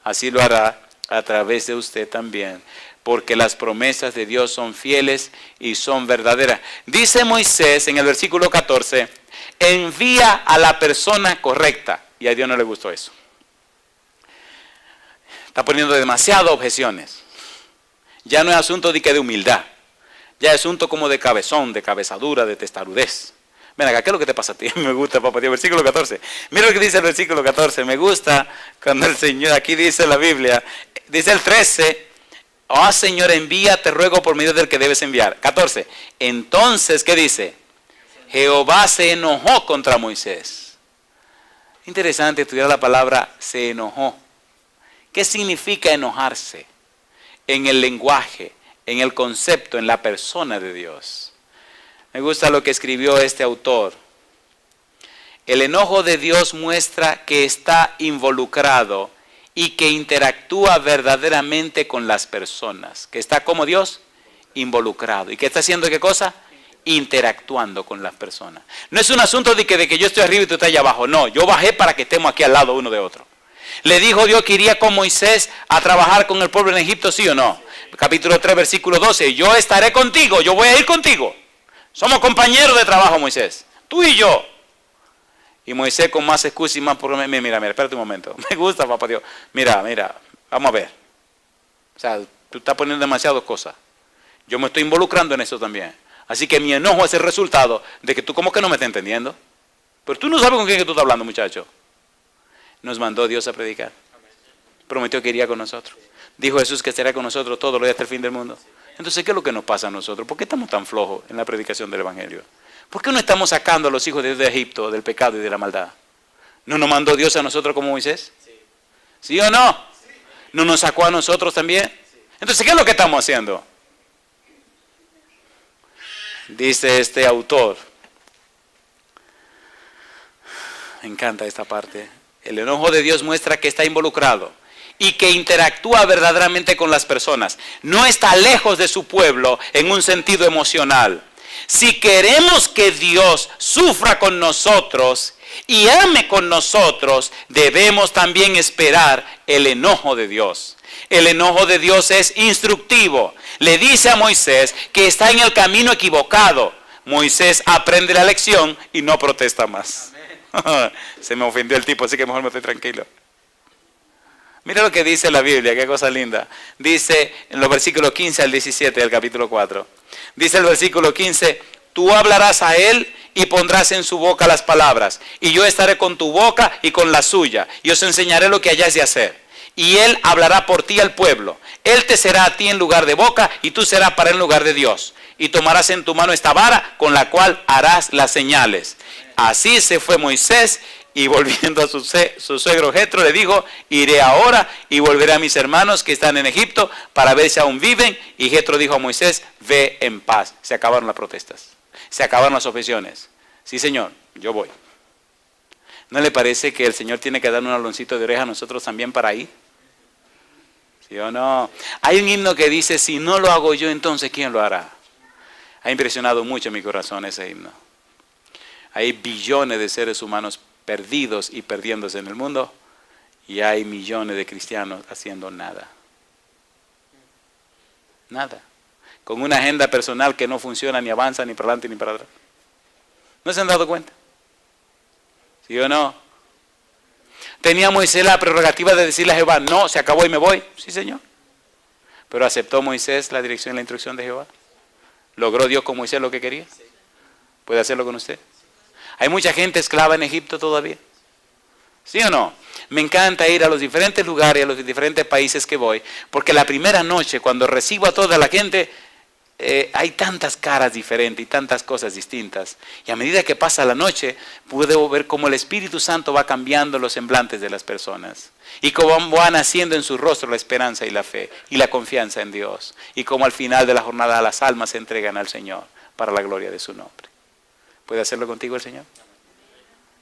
Así lo hará a través de usted también, porque las promesas de Dios son fieles y son verdaderas. Dice Moisés en el versículo 14, envía a la persona correcta. Y a Dios no le gustó eso. Está poniendo demasiadas objeciones. Ya no es asunto de humildad. Ya es asunto como de cabezón, de cabezadura, de testarudez. Ven acá, ¿qué es lo que te pasa a ti? Me gusta, papá Dios, versículo 14. Mira lo que dice el versículo 14. Me gusta cuando el Señor, aquí dice la Biblia, dice el 13, oh Señor, envía, te ruego por medio del que debes enviar. 14. Entonces, ¿qué dice? Jehová se enojó contra Moisés. Interesante estudiar la palabra se enojó. ¿Qué significa enojarse? En el lenguaje, en el concepto, en la persona de Dios. Me gusta lo que escribió este autor. El enojo de Dios muestra que está involucrado y que interactúa verdaderamente con las personas. ¿Que está como Dios? involucrado. ¿Y qué está haciendo qué cosa? Interactuando con las personas. No es un asunto de que yo estoy arriba y tú estás allá abajo. No, yo bajé para que estemos aquí al lado uno de otro. Le dijo Dios que iría con Moisés a trabajar con el pueblo en Egipto, ¿sí o no? Capítulo 3, versículo 12. Yo estaré contigo, yo voy a ir contigo. Somos compañeros de trabajo, Moisés. Tú y yo. Y Moisés con más excusa y más por mira, espérate un momento. Me gusta, papá Dios. Mira, vamos a ver. O sea, tú estás poniendo demasiadas cosas. Yo me estoy involucrando en eso también. Así que mi enojo es el resultado de que tú como que no me estás entendiendo. Pero tú no sabes con quién que tú estás hablando, muchacho. Nos mandó Dios a predicar. Prometió que iría con nosotros. Dijo Jesús que estará con nosotros todos los días hasta el fin del mundo. Entonces, ¿qué es lo que nos pasa a nosotros? ¿Por qué estamos tan flojos en la predicación del Evangelio? ¿Por qué no estamos sacando a los hijos de Dios de Egipto, del pecado y de la maldad? ¿No nos mandó Dios a nosotros como Moisés? ¿Sí o no? ¿No nos sacó a nosotros también? Entonces, ¿qué es lo que estamos haciendo? Dice este autor, me encanta esta parte, el enojo de Dios muestra que está involucrado y que interactúa verdaderamente con las personas. No está lejos de su pueblo en un sentido emocional. Si queremos que Dios sufra con nosotros y ame con nosotros, debemos también esperar el enojo de Dios. El enojo de Dios es instructivo. Le dice a Moisés que está en el camino equivocado. Moisés aprende la lección y no protesta más. Se me ofendió el tipo, así que mejor me estoy tranquilo. Mira lo que dice la Biblia, qué cosa linda. Dice en los versículos 15 al 17 del capítulo 4. Dice el versículo 15, tú hablarás a él y pondrás en su boca las palabras. Y yo estaré con tu boca y con la suya. Y os enseñaré lo que hayáis de hacer. Y él hablará por ti al pueblo. Él te será a ti en lugar de boca y tú serás para él en lugar de Dios. Y tomarás en tu mano esta vara con la cual harás las señales. Así se fue Moisés y volviendo a su suegro Jetro le dijo, iré ahora y volveré a mis hermanos que están en Egipto para ver si aún viven. Y Jetro dijo a Moisés, ve en paz. Se acabaron las protestas. Se acabaron las objeciones. Sí, Señor, yo voy. ¿No le parece que el Señor tiene que dar un aloncito de oreja a nosotros también para ir? ¿Sí o no? Hay un himno que dice, si no lo hago yo, entonces ¿quién lo hará? Ha impresionado mucho mi corazón ese himno. Hay billones de seres humanos perdidos y perdiéndose en el mundo y hay millones de cristianos haciendo nada. Nada. Con una agenda personal que no funciona, ni avanza, ni para adelante, ni para atrás. ¿No se han dado cuenta? ¿Sí o no? ¿Tenía Moisés la prerrogativa de decirle a Jehová, no, se acabó y me voy? Sí, Señor. Pero ¿aceptó Moisés la dirección y la instrucción de Jehová? ¿Logró Dios con Moisés lo que quería? ¿Puede hacerlo con usted? ¿Hay mucha gente esclava en Egipto todavía? ¿Sí o no? Me encanta ir a los diferentes lugares, a los diferentes países que voy, porque la primera noche, cuando recibo a toda la gente, hay tantas caras diferentes y tantas cosas distintas. Y a medida que pasa la noche, puedo ver cómo el Espíritu Santo va cambiando los semblantes de las personas. Y cómo va naciendo en su rostro la esperanza y la fe y la confianza en Dios. Y cómo al final de la jornada las almas se entregan al Señor para la gloria de su nombre. ¿Puede hacerlo contigo el Señor?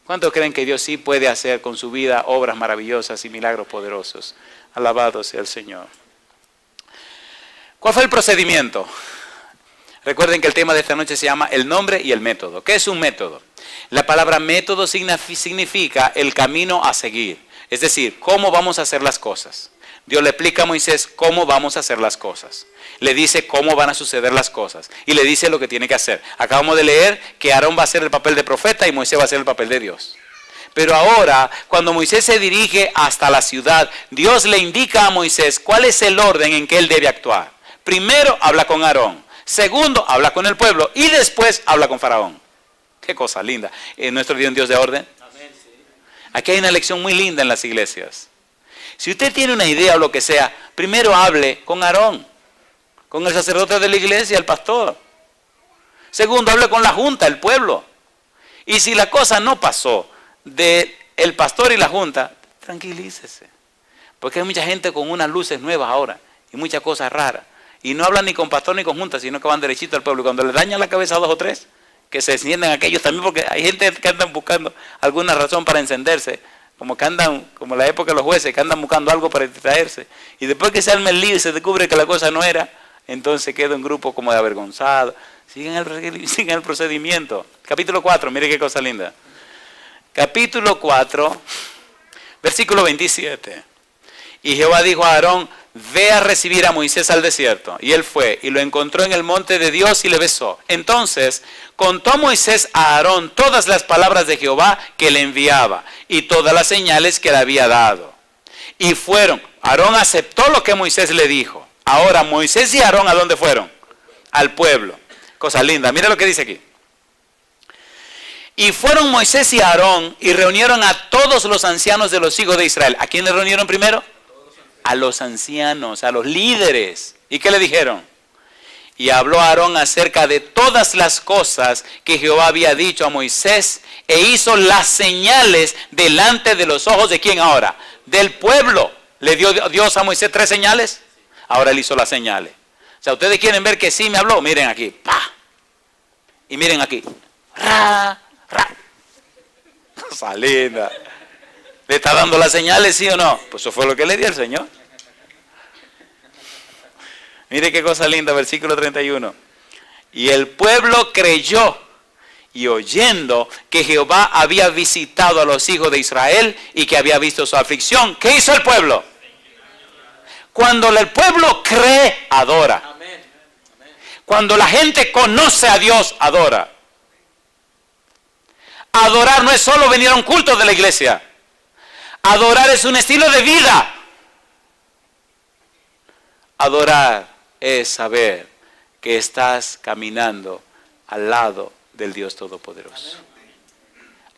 ¿Cuántos creen que Dios sí puede hacer con su vida obras maravillosas y milagros poderosos? Alabado sea el Señor. ¿Cuál fue el procedimiento? Recuerden que el tema de esta noche se llama el nombre y el método. ¿Qué es un método? La palabra método significa el camino a seguir. Es decir, cómo vamos a hacer las cosas. Dios le explica a Moisés cómo vamos a hacer las cosas. Le dice cómo van a suceder las cosas. Y le dice lo que tiene que hacer. Acabamos de leer que Aarón va a hacer el papel de profeta y Moisés va a hacer el papel de Dios. Pero ahora, cuando Moisés se dirige hasta la ciudad, Dios le indica a Moisés cuál es el orden en que él debe actuar. Primero, habla con Aarón. Segundo, habla con el pueblo. Y después, habla con Faraón. Qué cosa linda. Nuestro Dios es un Dios de orden. Aquí hay una lección muy linda en las iglesias. Si usted tiene una idea o lo que sea, primero hable con Aarón, con el sacerdote de la iglesia, el pastor. Segundo, hable con la junta, el pueblo. Y si la cosa no pasó del pastor y la junta, tranquilícese. Porque hay mucha gente con unas luces nuevas ahora y muchas cosas raras. Y no hablan ni con pastor ni con junta, sino que van derechito al pueblo. Y cuando le dañan la cabeza a 2 o 3, que se encienden aquellos también, porque hay gente que andan buscando alguna razón para encenderse. Como que andan, como la época de los jueces, que andan buscando algo para distraerse. Y después que se arma el lío y se descubre que la cosa no era, Entonces queda un grupo como de avergonzados. Sigan el procedimiento. Capítulo 4, mire qué cosa linda. Capítulo 4, versículo 27. Y Jehová dijo a Aarón, ve a recibir a Moisés al desierto. Y él fue y lo encontró en el monte de Dios y le besó. Entonces contó Moisés a Aarón todas las palabras de Jehová que le enviaba y todas las señales que le había dado. Y fueron, Aarón aceptó lo que Moisés le dijo. Ahora Moisés y Aarón, ¿a dónde fueron? Al pueblo. Cosa linda, mira lo que dice aquí. Y fueron Moisés y Aarón y reunieron a todos los ancianos de los hijos de Israel. ¿A quién le reunieron primero? A los ancianos, a los líderes. ¿Y qué le dijeron? Y habló Aarón acerca de todas las cosas que Jehová había dicho a Moisés e hizo las señales delante de los ojos de quién ahora? Del pueblo. ¿Le dio Dios a Moisés 3 señales? Ahora él hizo las señales. O sea, ustedes quieren ver que sí me habló. Miren aquí. ¡Pah! Y miren aquí. ¡Ra! ¡Ra! Cosa linda. ¿Le está dando las señales, sí o no? Pues eso fue lo que le dio el Señor. Mire qué cosa linda, versículo 31. Y el pueblo creyó, y oyendo que Jehová había visitado a los hijos de Israel y que había visto su aflicción, ¿qué hizo el pueblo? Cuando el pueblo cree, adora. Cuando la gente conoce a Dios, adora. Adorar no es solo venir a un culto de la iglesia. Adorar es un estilo de vida. Adorar es saber que estás caminando al lado del Dios Todopoderoso.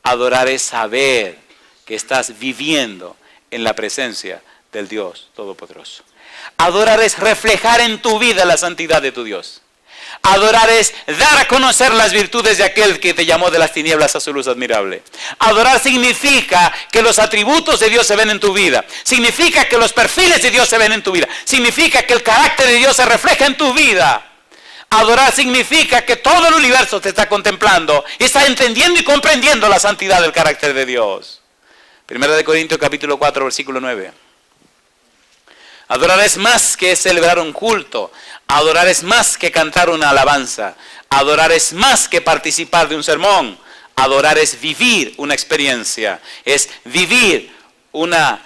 Adorar es saber que estás viviendo en la presencia del Dios Todopoderoso. Adorar es reflejar en tu vida la santidad de tu Dios. Adorar es dar a conocer las virtudes de aquel que te llamó de las tinieblas a su luz admirable. Adorar significa que los atributos de Dios se ven en tu vida. Significa que los perfiles de Dios se ven en tu vida. Significa que el carácter de Dios se refleja en tu vida. Adorar significa que todo el universo te está contemplando y está entendiendo y comprendiendo la santidad del carácter de Dios. 1 Corintios capítulo 4, versículo 9. Adorar es más que celebrar un culto. Adorar es más que cantar una alabanza. Adorar es más que participar de un sermón. Adorar es vivir una experiencia. Es vivir una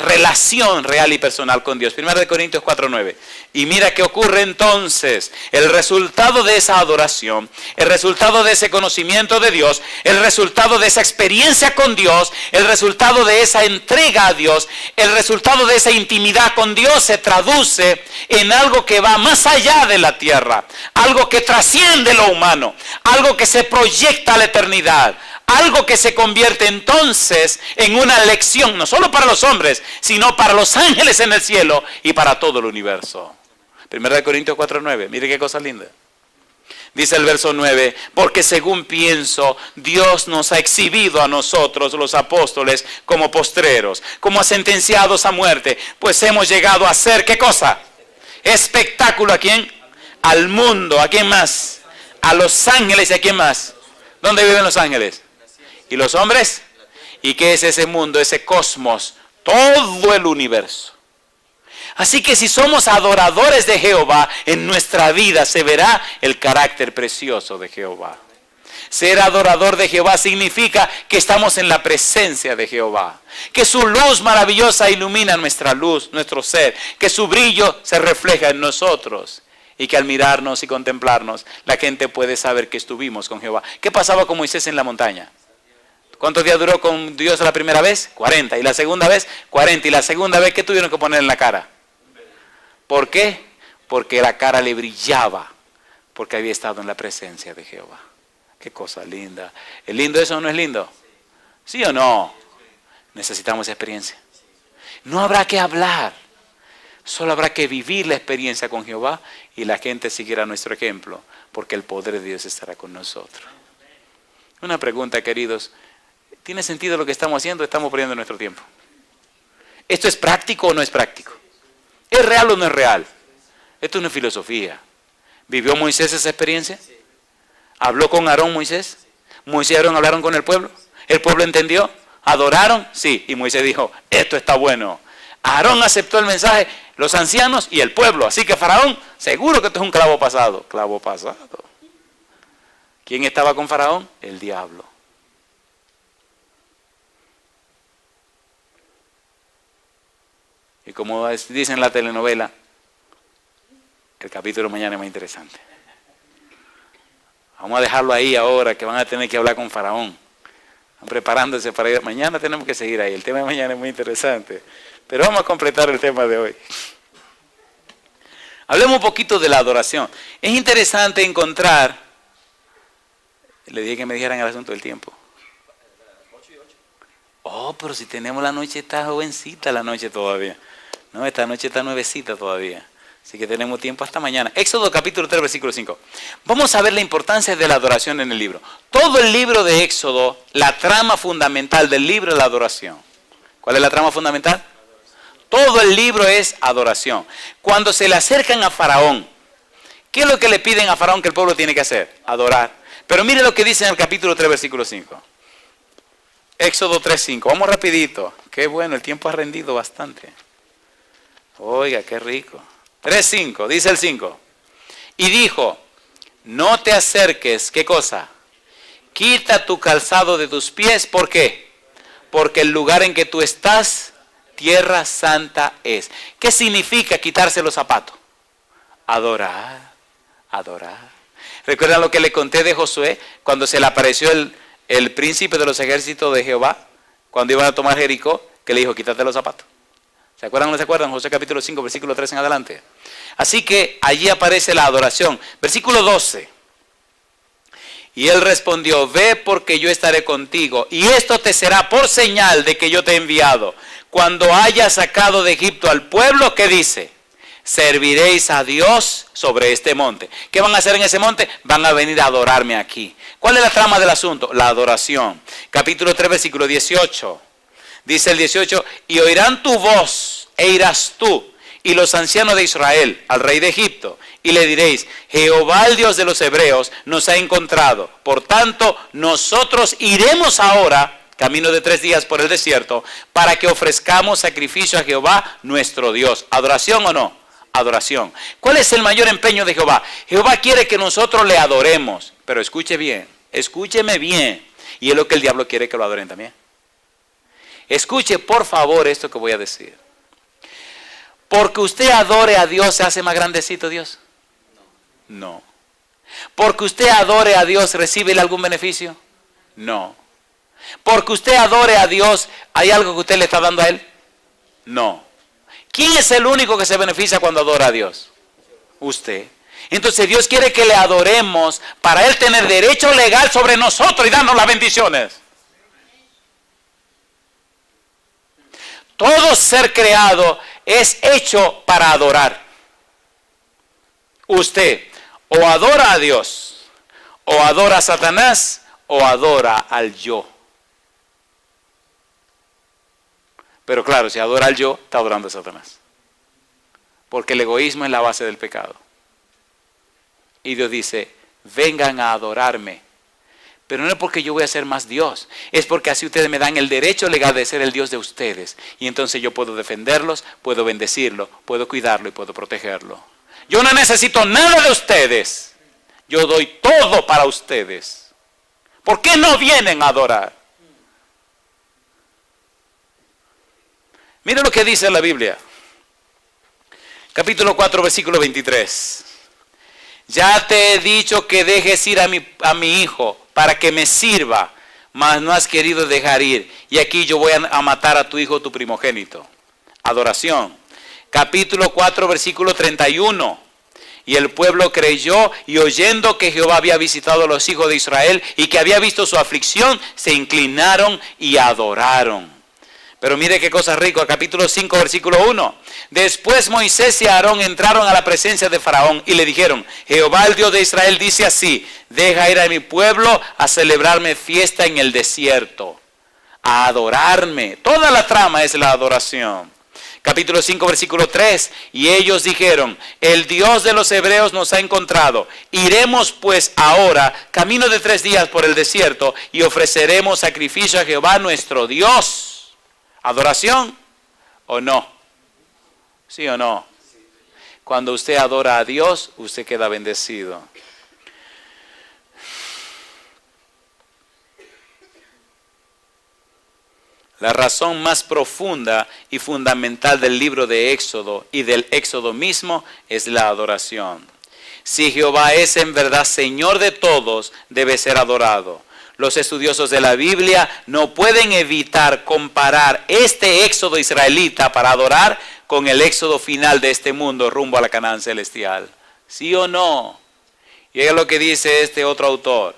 relación real y personal con Dios. 1 Corintios 4:9. Y mira qué ocurre entonces. El resultado de esa adoración, el resultado de ese conocimiento de Dios, el resultado de esa experiencia con Dios, el resultado de esa entrega a Dios, el resultado de esa intimidad con Dios se traduce en algo que va más allá de la tierra, algo que trasciende lo humano, algo que se proyecta a la eternidad. Algo que se convierte entonces en una lección, no solo para los hombres, sino para los ángeles en el cielo y para todo el universo. 1 Corintios 4:9, mire qué cosa linda. Dice el verso 9, porque según pienso, Dios nos ha exhibido a nosotros, los apóstoles, como postreros, como sentenciados a muerte, pues hemos llegado a ser, ¿qué cosa? Espectáculo, ¿a quién? Al mundo, ¿a quién más? A los ángeles, ¿y a quién más? ¿Dónde viven los ángeles? ¿Y los hombres? ¿Y qué es ese mundo, ese cosmos? Todo el universo. Así que si somos adoradores de Jehová, en nuestra vida se verá el carácter precioso de Jehová. Ser adorador de Jehová significa que estamos en la presencia de Jehová. Que su luz maravillosa ilumina nuestra luz, nuestro ser. Que su brillo se refleja en nosotros. Y que al mirarnos y contemplarnos, la gente puede saber que estuvimos con Jehová. ¿Qué pasaba con Moisés en la montaña? ¿Cuántos días duró con Dios la primera vez? 40. ¿Y la segunda vez? 40. ¿Y la segunda vez qué tuvieron que poner en la cara? ¿Por qué? Porque la cara le brillaba, porque había estado en la presencia de Jehová. Qué cosa linda. ¿Es lindo eso o no es lindo? ¿Sí o no? Necesitamos experiencia. No habrá que hablar. Solo habrá que vivir la experiencia con Jehová y la gente seguirá nuestro ejemplo, porque el poder de Dios estará con nosotros. Una pregunta, queridos. ¿Tiene sentido lo que estamos haciendo? Estamos perdiendo nuestro tiempo. ¿Esto es práctico o no es práctico? ¿Es real o no es real? Esto es una filosofía. ¿Vivió Moisés esa experiencia? ¿Habló con Aarón Moisés? ¿Moisés y Aarón hablaron con el pueblo? ¿El pueblo entendió? ¿Adoraron? Sí. Y Moisés dijo, esto está bueno. Aarón aceptó el mensaje, los ancianos y el pueblo. Así que Faraón, seguro que esto es un clavo pasado. Clavo pasado. ¿Quién estaba con Faraón? El diablo. Y como dice en la telenovela, el capítulo de mañana es más interesante. Vamos a dejarlo ahí ahora, que van a tener que hablar con Faraón. Están preparándose para ir. Mañana tenemos que seguir ahí. El tema de mañana es muy interesante. Pero vamos a completar el tema de hoy. Hablemos un poquito de la adoración. Es interesante encontrar. Le dije que me dijeran el asunto del tiempo. 8 y 8. Oh, pero si tenemos la noche, está jovencita la noche todavía. No, esta noche está nuevecita todavía. Así que tenemos tiempo hasta mañana. Éxodo capítulo 3, versículo 5. Vamos a ver la importancia de la adoración en el libro. Todo el libro de Éxodo, la trama fundamental del libro es la adoración. ¿Cuál es la trama fundamental? Todo el libro es adoración. Cuando se le acercan a Faraón, ¿qué es lo que le piden a Faraón que el pueblo tiene que hacer? Adorar. Pero mire lo que dice en el capítulo 3, versículo 5. Éxodo 3, 5. Vamos rapidito. Qué bueno, el tiempo ha rendido bastante. Oiga, qué rico. 3:5, dice el 5. Y dijo, no te acerques, ¿qué cosa? Quita tu calzado de tus pies, ¿por qué? Porque el lugar en que tú estás, tierra santa es. ¿Qué significa quitarse los zapatos? Adorar, adorar. ¿Recuerdan lo que le conté de Josué? Cuando se le apareció el príncipe de los ejércitos de Jehová, cuando iban a tomar Jericó, que le dijo, quítate los zapatos. ¿Se acuerdan o no se acuerdan? Josué capítulo 5, versículo 3 en adelante. Así que allí aparece la adoración. Versículo 12. Y él respondió, ve porque yo estaré contigo. Y esto te será por señal de que yo te he enviado. Cuando hayas sacado de Egipto al pueblo, ¿qué dice? Serviréis a Dios sobre este monte. ¿Qué van a hacer en ese monte? Van a venir a adorarme aquí. ¿Cuál es la trama del asunto? La adoración. Capítulo 3, versículo 18. Dice el 18, y oirán tu voz, e irás tú, y los ancianos de Israel, al rey de Egipto, y le diréis, Jehová el Dios de los hebreos nos ha encontrado. Por tanto, nosotros iremos ahora, camino de 3 días por el desierto, para que ofrezcamos sacrificio a Jehová nuestro Dios. ¿Adoración o no? Adoración. ¿Cuál es el mayor empeño de Jehová? Jehová quiere que nosotros le adoremos, pero escuche bien, escúcheme bien, y es lo que el diablo quiere que lo adoren también. Escuche por favor esto que voy a decir. Porque usted adore a Dios, ¿se hace más grandecito Dios? No. Porque usted adore a Dios, ¿recibe algún beneficio? No. Porque usted adore a Dios, ¿hay algo que usted le está dando a Él? No. ¿Quién es el único que se beneficia cuando adora a Dios? Usted. Entonces Dios quiere que le adoremos para Él tener derecho legal sobre nosotros y darnos las bendiciones. Todo ser creado es hecho para adorar. Usted o adora a Dios, o adora a Satanás, o adora al yo. Pero claro, si adora al yo, está adorando a Satanás. Porque el egoísmo es la base del pecado. Y Dios dice, vengan a adorarme. Pero no es porque yo voy a ser más Dios, es porque así ustedes me dan el derecho legal de ser el Dios de ustedes. Y entonces yo puedo defenderlos, puedo bendecirlo, puedo cuidarlo y puedo protegerlo. Yo no necesito nada de ustedes, yo doy todo para ustedes. ¿Por qué no vienen a adorar? Mira lo que dice la Biblia. Capítulo 4, versículo 23. Ya te he dicho que dejes ir a mi hijo para que me sirva, mas no has querido dejar ir. Y aquí yo voy a matar a tu hijo, tu primogénito. Adoración. Capítulo 4, versículo 31. Y el pueblo creyó, y oyendo que Jehová había visitado a los hijos de Israel y que había visto su aflicción, se inclinaron y adoraron. Pero mire qué cosa rica, capítulo 5, versículo 1. Después Moisés y Aarón entraron a la presencia de Faraón y le dijeron, Jehová el Dios de Israel dice así, deja ir a mi pueblo a celebrarme fiesta en el desierto, a adorarme. Toda la trama es la adoración. Capítulo 5, versículo 3. Y ellos dijeron, el Dios de los hebreos nos ha encontrado. Iremos pues ahora, camino de 3 días por el desierto, y ofreceremos sacrificio a Jehová nuestro Dios. ¿Adoración o no? ¿Sí o no? Cuando usted adora a Dios, usted queda bendecido. La razón más profunda y fundamental del libro de Éxodo y del Éxodo mismo es la adoración. Si Jehová es en verdad Señor de todos, debe ser adorado. Los estudiosos de la Biblia no pueden evitar comparar este Éxodo israelita para adorar con el Éxodo final de este mundo rumbo a la Canaán celestial. ¿Sí o no? Y es lo que dice este otro autor.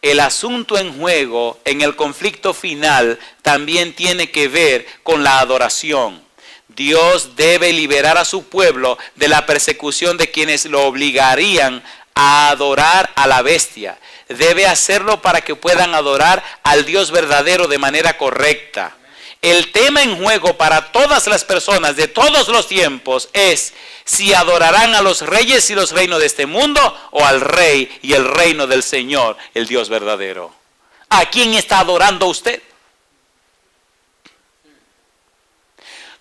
El asunto en juego en el conflicto final también tiene que ver con la adoración. Dios debe liberar a su pueblo de la persecución de quienes lo obligarían a adorar a la bestia. Debe hacerlo para que puedan adorar al Dios verdadero de manera correcta. El tema en juego para todas las personas de todos los tiempos es si adorarán a los reyes y los reinos de este mundo o al rey y el reino del Señor, el Dios verdadero. ¿A quién está adorando usted?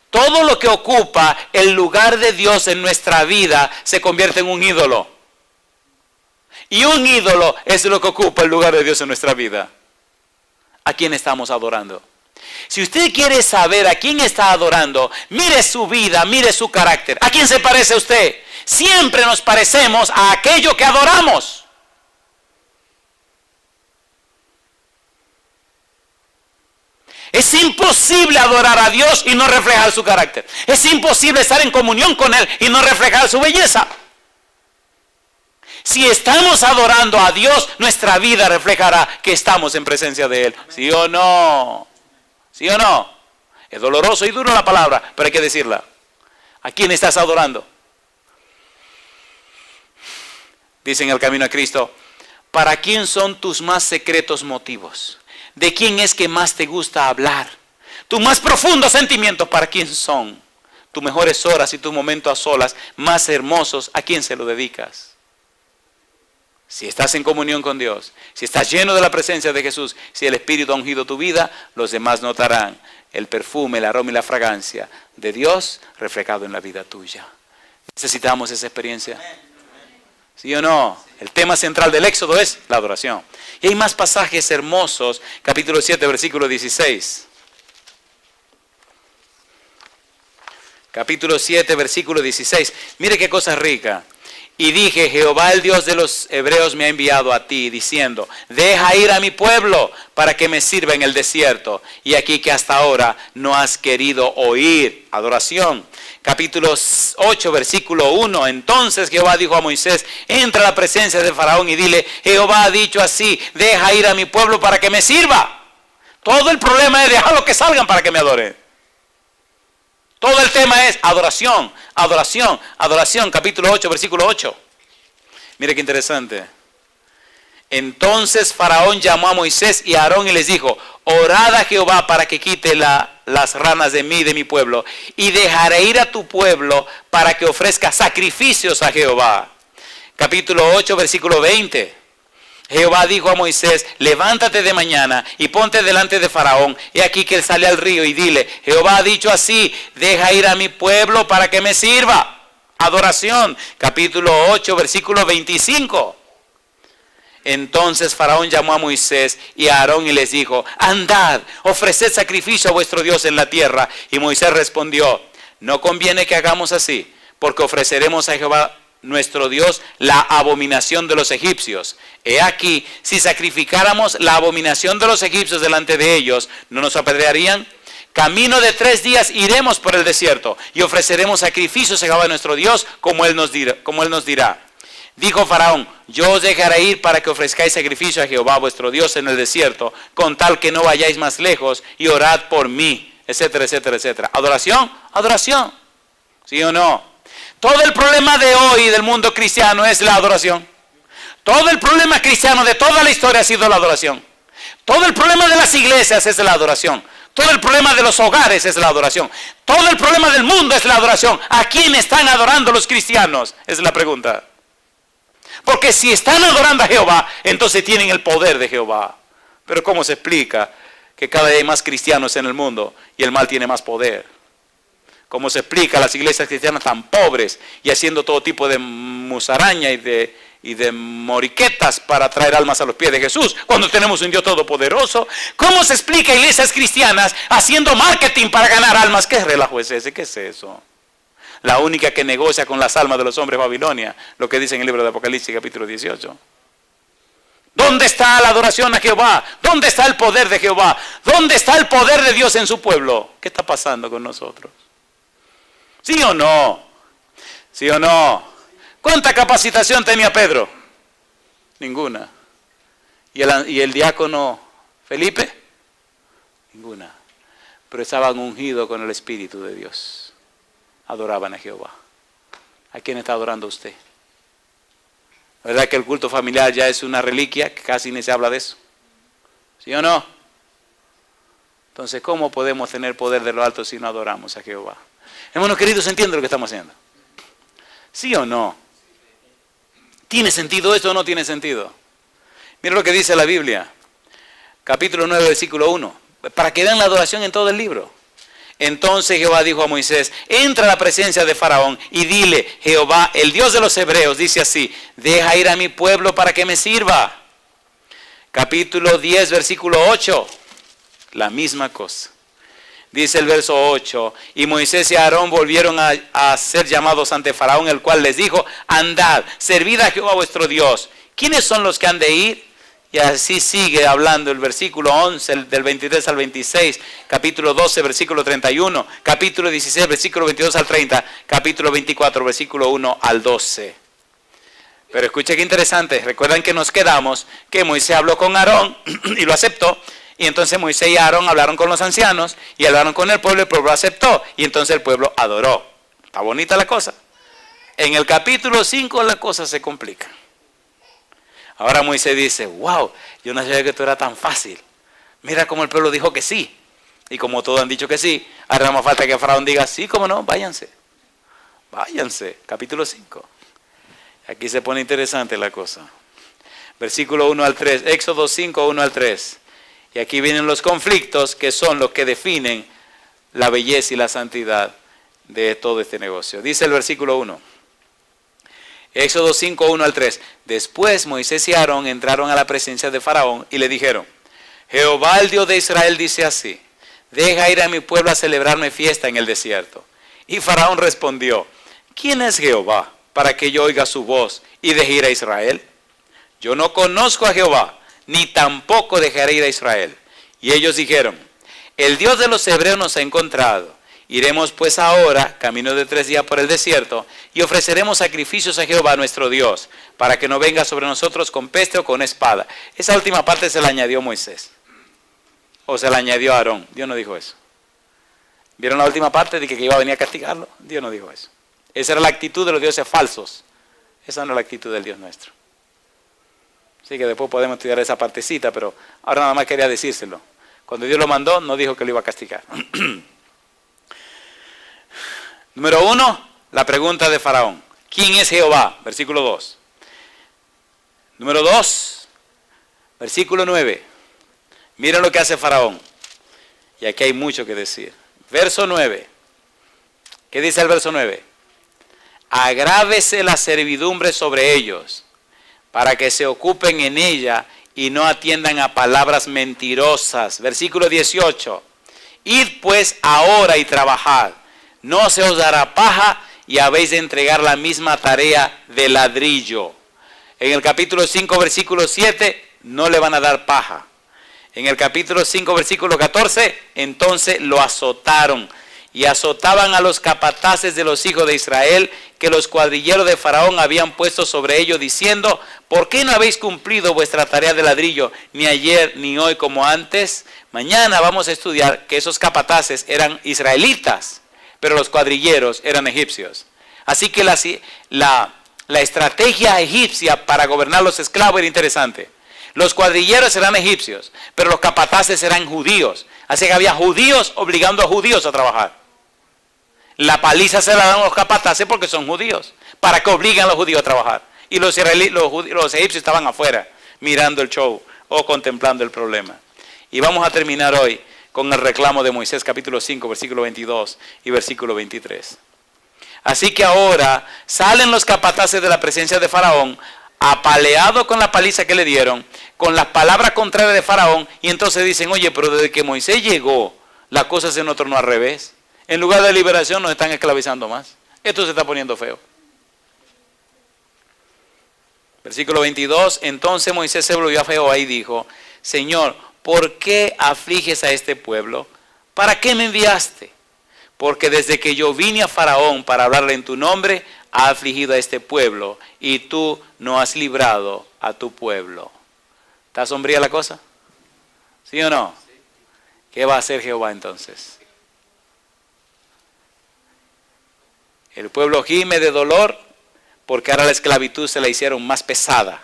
Todo lo que ocupa el lugar de Dios en nuestra vida se convierte en un ídolo. Y un ídolo es lo que ocupa el lugar de Dios en nuestra vida. ¿A quién estamos adorando? Si usted quiere saber a quién está adorando, mire su vida, mire su carácter. ¿A quién se parece usted? Siempre nos parecemos a aquello que adoramos. Es imposible adorar a Dios y no reflejar su carácter. Es imposible estar en comunión con Él y no reflejar su belleza. Si estamos adorando a Dios, nuestra vida reflejará que estamos en presencia de Él. ¿Sí o no? ¿Sí o no? Es doloroso y duro la palabra, pero hay que decirla. ¿A quién estás adorando? Dice en el camino a Cristo, ¿para quién son tus más secretos motivos? ¿De quién es que más te gusta hablar? Tus más profundos sentimientos, ¿para quién son? Tus mejores horas y tus momentos a solas más hermosos, ¿a quién se lo dedicas? Si estás en comunión con Dios, si estás lleno de la presencia de Jesús, si el Espíritu ha ungido tu vida, los demás notarán el perfume, el aroma y la fragancia de Dios reflejado en la vida tuya. ¿Necesitamos esa experiencia? ¿Sí o no? El tema central del Éxodo es la adoración. Y hay más pasajes hermosos, capítulo 7, versículo 16. Capítulo 7, versículo 16. Mire qué cosa rica. Y dije, Jehová el Dios de los hebreos me ha enviado a ti, diciendo, deja ir a mi pueblo para que me sirva en el desierto. Y aquí que hasta ahora no has querido oír. Adoración. Capítulo 8, versículo 1. Entonces Jehová dijo a Moisés, entra a la presencia de Faraón y dile, Jehová ha dicho así, deja ir a mi pueblo para que me sirva. Todo el problema es dejarlo que salgan para que me adoren. Todo el tema es adoración, adoración, adoración. Capítulo 8, versículo 8. Mire qué interesante. Entonces Faraón llamó a Moisés y a Aarón y les dijo, orad a Jehová para que quite las ranas de mí, de mi pueblo, y dejaré ir a tu pueblo para que ofrezca sacrificios a Jehová. Capítulo 8, versículo 20. Jehová dijo a Moisés, levántate de mañana y ponte delante de Faraón. Y aquí que él sale al río y dile, Jehová ha dicho así, deja ir a mi pueblo para que me sirva. Adoración. Capítulo 8, versículo 25. Entonces Faraón llamó a Moisés y a Aarón y les dijo, andad, ofreced sacrificio a vuestro Dios en la tierra. Y Moisés respondió, no conviene que hagamos así, porque ofreceremos a Jehová nuestro Dios la abominación de los egipcios. He aquí, si sacrificáramos la abominación de los egipcios delante de ellos, ¿no nos apedrearían? Camino de 3 días iremos por el desierto y ofreceremos sacrificios a Jehová nuestro Dios, como él nos dirá. Dijo Faraón, yo os dejaré ir para que ofrezcáis sacrificio a Jehová vuestro Dios en el desierto, con tal que no vayáis más lejos, y orad por mí, etcétera, etcétera, etcétera. ¿Adoración? Adoración. ¿Sí o no? Todo el problema de hoy del mundo cristiano es la adoración. Todo el problema cristiano de toda la historia ha sido la adoración. Todo el problema de las iglesias es la adoración. Todo el problema de los hogares es la adoración. Todo el problema del mundo es la adoración. ¿A quién están adorando los cristianos? Es la pregunta. Porque si están adorando a Jehová, entonces tienen el poder de Jehová. Pero ¿cómo se explica que cada vez hay más cristianos en el mundo y el mal tiene más poder? como se explica las iglesias cristianas tan pobres y haciendo todo tipo de musaraña y de moriquetas para traer almas a los pies de Jesús, cuando tenemos un Dios todopoderoso? ¿Cómo se explica iglesias cristianas haciendo marketing para ganar almas? ¿Qué relajo es ese? ¿Qué es eso? La única que negocia con las almas de los hombres es Babilonia, lo que dice en el libro de Apocalipsis capítulo 18. ¿Dónde está la adoración a Jehová? ¿Dónde está el poder de Jehová? ¿Dónde está el poder de Dios en su pueblo? ¿Qué está pasando con nosotros? ¿Sí o no? ¿Sí o no? ¿Cuánta capacitación tenía Pedro? Ninguna. ¿Y el diácono Felipe? Ninguna. Pero estaban ungidos con el Espíritu de Dios. Adoraban a Jehová. ¿A quién está adorando usted? ¿Verdad que el culto familiar ya es una reliquia? Que casi ni se habla de eso. ¿Sí o no? Entonces, ¿cómo podemos tener poder de lo alto si no adoramos a Jehová? Hermanos queridos, ¿entienden lo que estamos haciendo? ¿Sí o no? ¿Tiene sentido esto o no tiene sentido? Mira lo que dice la Biblia. Capítulo 9, versículo 1. Para que vean la adoración en todo el libro. Entonces Jehová dijo a Moisés: entra a la presencia de Faraón y dile: Jehová, el Dios de los hebreos, dice así: deja ir a mi pueblo para que me sirva. Capítulo 10, versículo 8. La misma cosa. Dice el verso 8: y Moisés y Aarón volvieron a ser llamados ante Faraón, el cual les dijo: andad, servid a Jehová vuestro Dios. ¿Quiénes son los que han de ir? Y así sigue hablando el versículo 11, del 23 al 26, capítulo 12, versículo 31, capítulo 16, versículo 22 al 30, capítulo 24, versículo 1 al 12. Pero escuche qué interesante, recuerdan que nos quedamos que Moisés habló con Aarón y lo aceptó, y entonces Moisés y Aarón hablaron con los ancianos y hablaron con el pueblo aceptó, y entonces el pueblo adoró. Está bonita la cosa. En el capítulo 5 la cosa se complica. Ahora Moisés dice: wow, yo no sabía que esto era tan fácil. Mira cómo el pueblo dijo que sí. Y como todos han dicho que sí, ahora no más falta que Faraón diga: sí, cómo no, váyanse. Váyanse. Capítulo 5. Aquí se pone interesante la cosa. Versículo 1 al 3. Éxodo 5, 1 al 3. Y aquí vienen los conflictos que son los que definen la belleza y la santidad de todo este negocio. Dice el versículo 1. Éxodo 5, 1 al 3. Después Moisés y Aarón entraron a la presencia de Faraón y le dijeron: Jehová, el Dios de Israel, dice así: deja ir a mi pueblo a celebrarme fiesta en el desierto. Y Faraón respondió: ¿quién es Jehová para que yo oiga su voz y deje ir a Israel? Yo no conozco a Jehová, ni tampoco dejaré ir a Israel. Y ellos dijeron: el Dios de los hebreos nos ha encontrado. Iremos pues ahora, camino de 3 días por el desierto, y ofreceremos sacrificios a Jehová nuestro Dios, para que no venga sobre nosotros con peste o con espada. Esa última parte se la añadió Moisés, o se la añadió Aarón. Dios no dijo eso. ¿Vieron la última parte de que iba a venir a castigarlo? Dios no dijo eso. Esa era la actitud de los dioses falsos. Esa no es la actitud del Dios nuestro. Así que después podemos estudiar esa partecita, pero ahora nada más quería decírselo. Cuando Dios lo mandó, no dijo que lo iba a castigar. Número 1, la pregunta de Faraón: ¿quién es Jehová? Versículo 2. Número 2, versículo 9. Miren lo que hace Faraón. Y aquí hay mucho que decir. Verso 9. ¿Qué dice el verso 9? Agrávese la servidumbre sobre ellos, para que se ocupen en ella y no atiendan a palabras mentirosas. Versículo 18. Id pues ahora y trabajad. No se os dará paja y habéis de entregar la misma tarea de ladrillo. En el capítulo 5, versículo 7, no le van a dar paja. En el capítulo 5, versículo 14, entonces lo azotaron. Y azotaban a los capataces de los hijos de Israel, que los cuadrilleros de Faraón habían puesto sobre ellos, diciendo: ¿por qué no habéis cumplido vuestra tarea de ladrillo, ni ayer ni hoy como antes? Mañana vamos a estudiar que esos capataces eran israelitas, pero los cuadrilleros eran egipcios. Así que la estrategia egipcia para gobernar los esclavos era interesante. Los cuadrilleros eran egipcios, pero los capataces eran judíos. Así que había judíos obligando a judíos a trabajar. La paliza se la dan a los capataces porque son judíos, para que obliguen a los judíos a trabajar. Y los egipcios estaban afuera, mirando el show o contemplando el problema. Y vamos a terminar hoy con el reclamo de Moisés, capítulo 5, versículo 22 y versículo 23. Así que ahora salen los capataces de la presencia de Faraón, apaleados con la paliza que le dieron, con las palabras contrarias de Faraón, y entonces dicen, oye, pero desde que Moisés llegó, la cosa se nos tornó al revés. En lugar de liberación nos están esclavizando más. Esto se está poniendo feo. Versículo 22, entonces Moisés se volvió a Jehová y dijo, Señor, ¿por qué afliges a este pueblo? ¿Para qué me enviaste? Porque desde que yo vine a Faraón para hablarle en tu nombre, ha afligido a este pueblo y tú no has librado a tu pueblo. ¿Está sombría la cosa? ¿Sí o no? ¿Qué va a hacer Jehová entonces? El pueblo gime de dolor porque ahora la esclavitud se la hicieron más pesada.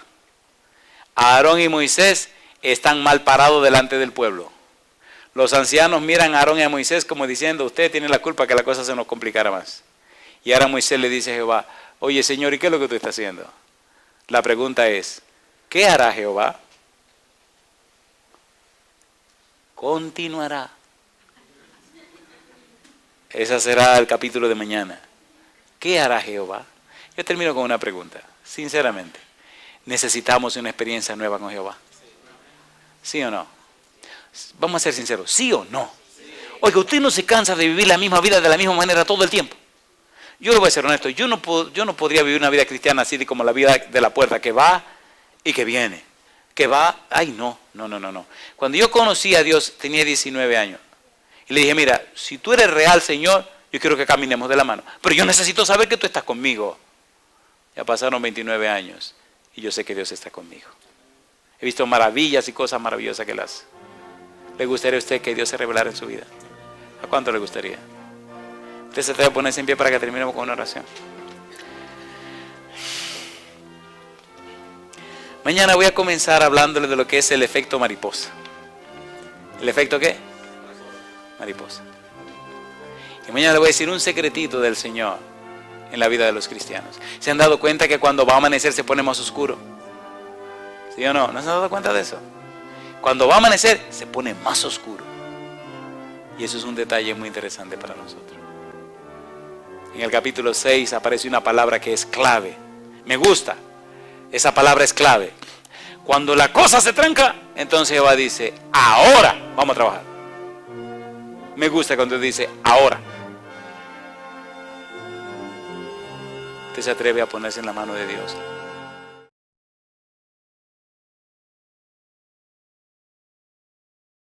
Aarón y Moisés están mal parados delante del pueblo. Los ancianos miran a Aarón y a Moisés como diciendo, usted tiene la culpa que la cosa se nos complicara más. Y ahora Moisés le dice a Jehová, oye Señor, ¿y qué es lo que tú estás haciendo? La pregunta es, ¿qué hará Jehová? Continuará. Ese será el capítulo de mañana. ¿Qué hará Jehová? Yo termino con una pregunta, sinceramente. ¿Necesitamos una experiencia nueva con Jehová? ¿Sí o no? Vamos a ser sinceros, ¿sí o no? Oiga, usted no se cansa de vivir la misma vida de la misma manera todo el tiempo. Yo le voy a ser honesto, yo no podría vivir una vida cristiana así como la vida de la puerta, que va y que viene. Que va, ay no. Cuando yo conocí a Dios tenía 19 años. Y le dije, mira, si tú eres real, Señor, yo quiero que caminemos de la mano. Pero yo necesito saber que tú estás conmigo. Ya pasaron 29 años y yo sé que Dios está conmigo. He visto maravillas y cosas maravillosas que Él hace. ¿Le gustaría a usted que Dios se revelara en su vida? ¿A cuánto le gustaría? Usted se debe ponerse en pie para que terminemos con una oración. Mañana voy a comenzar hablándole de lo que es el efecto mariposa. ¿El efecto qué? Mariposa. Y mañana le voy a decir un secretito del Señor en la vida de los cristianos. ¿Se han dado cuenta que cuando va a amanecer se pone más oscuro? ¿Sí o no? ¿No se han dado cuenta de eso? Cuando va a amanecer se pone más oscuro. Y eso es un detalle muy interesante para nosotros. En el capítulo 6 aparece una palabra que es clave. Me gusta. Esa palabra es clave. Cuando la cosa se tranca, entonces Jehová dice, ahora vamos a trabajar. Me gusta cuando dice, ahora. Usted se atreve a ponerse en la mano de Dios.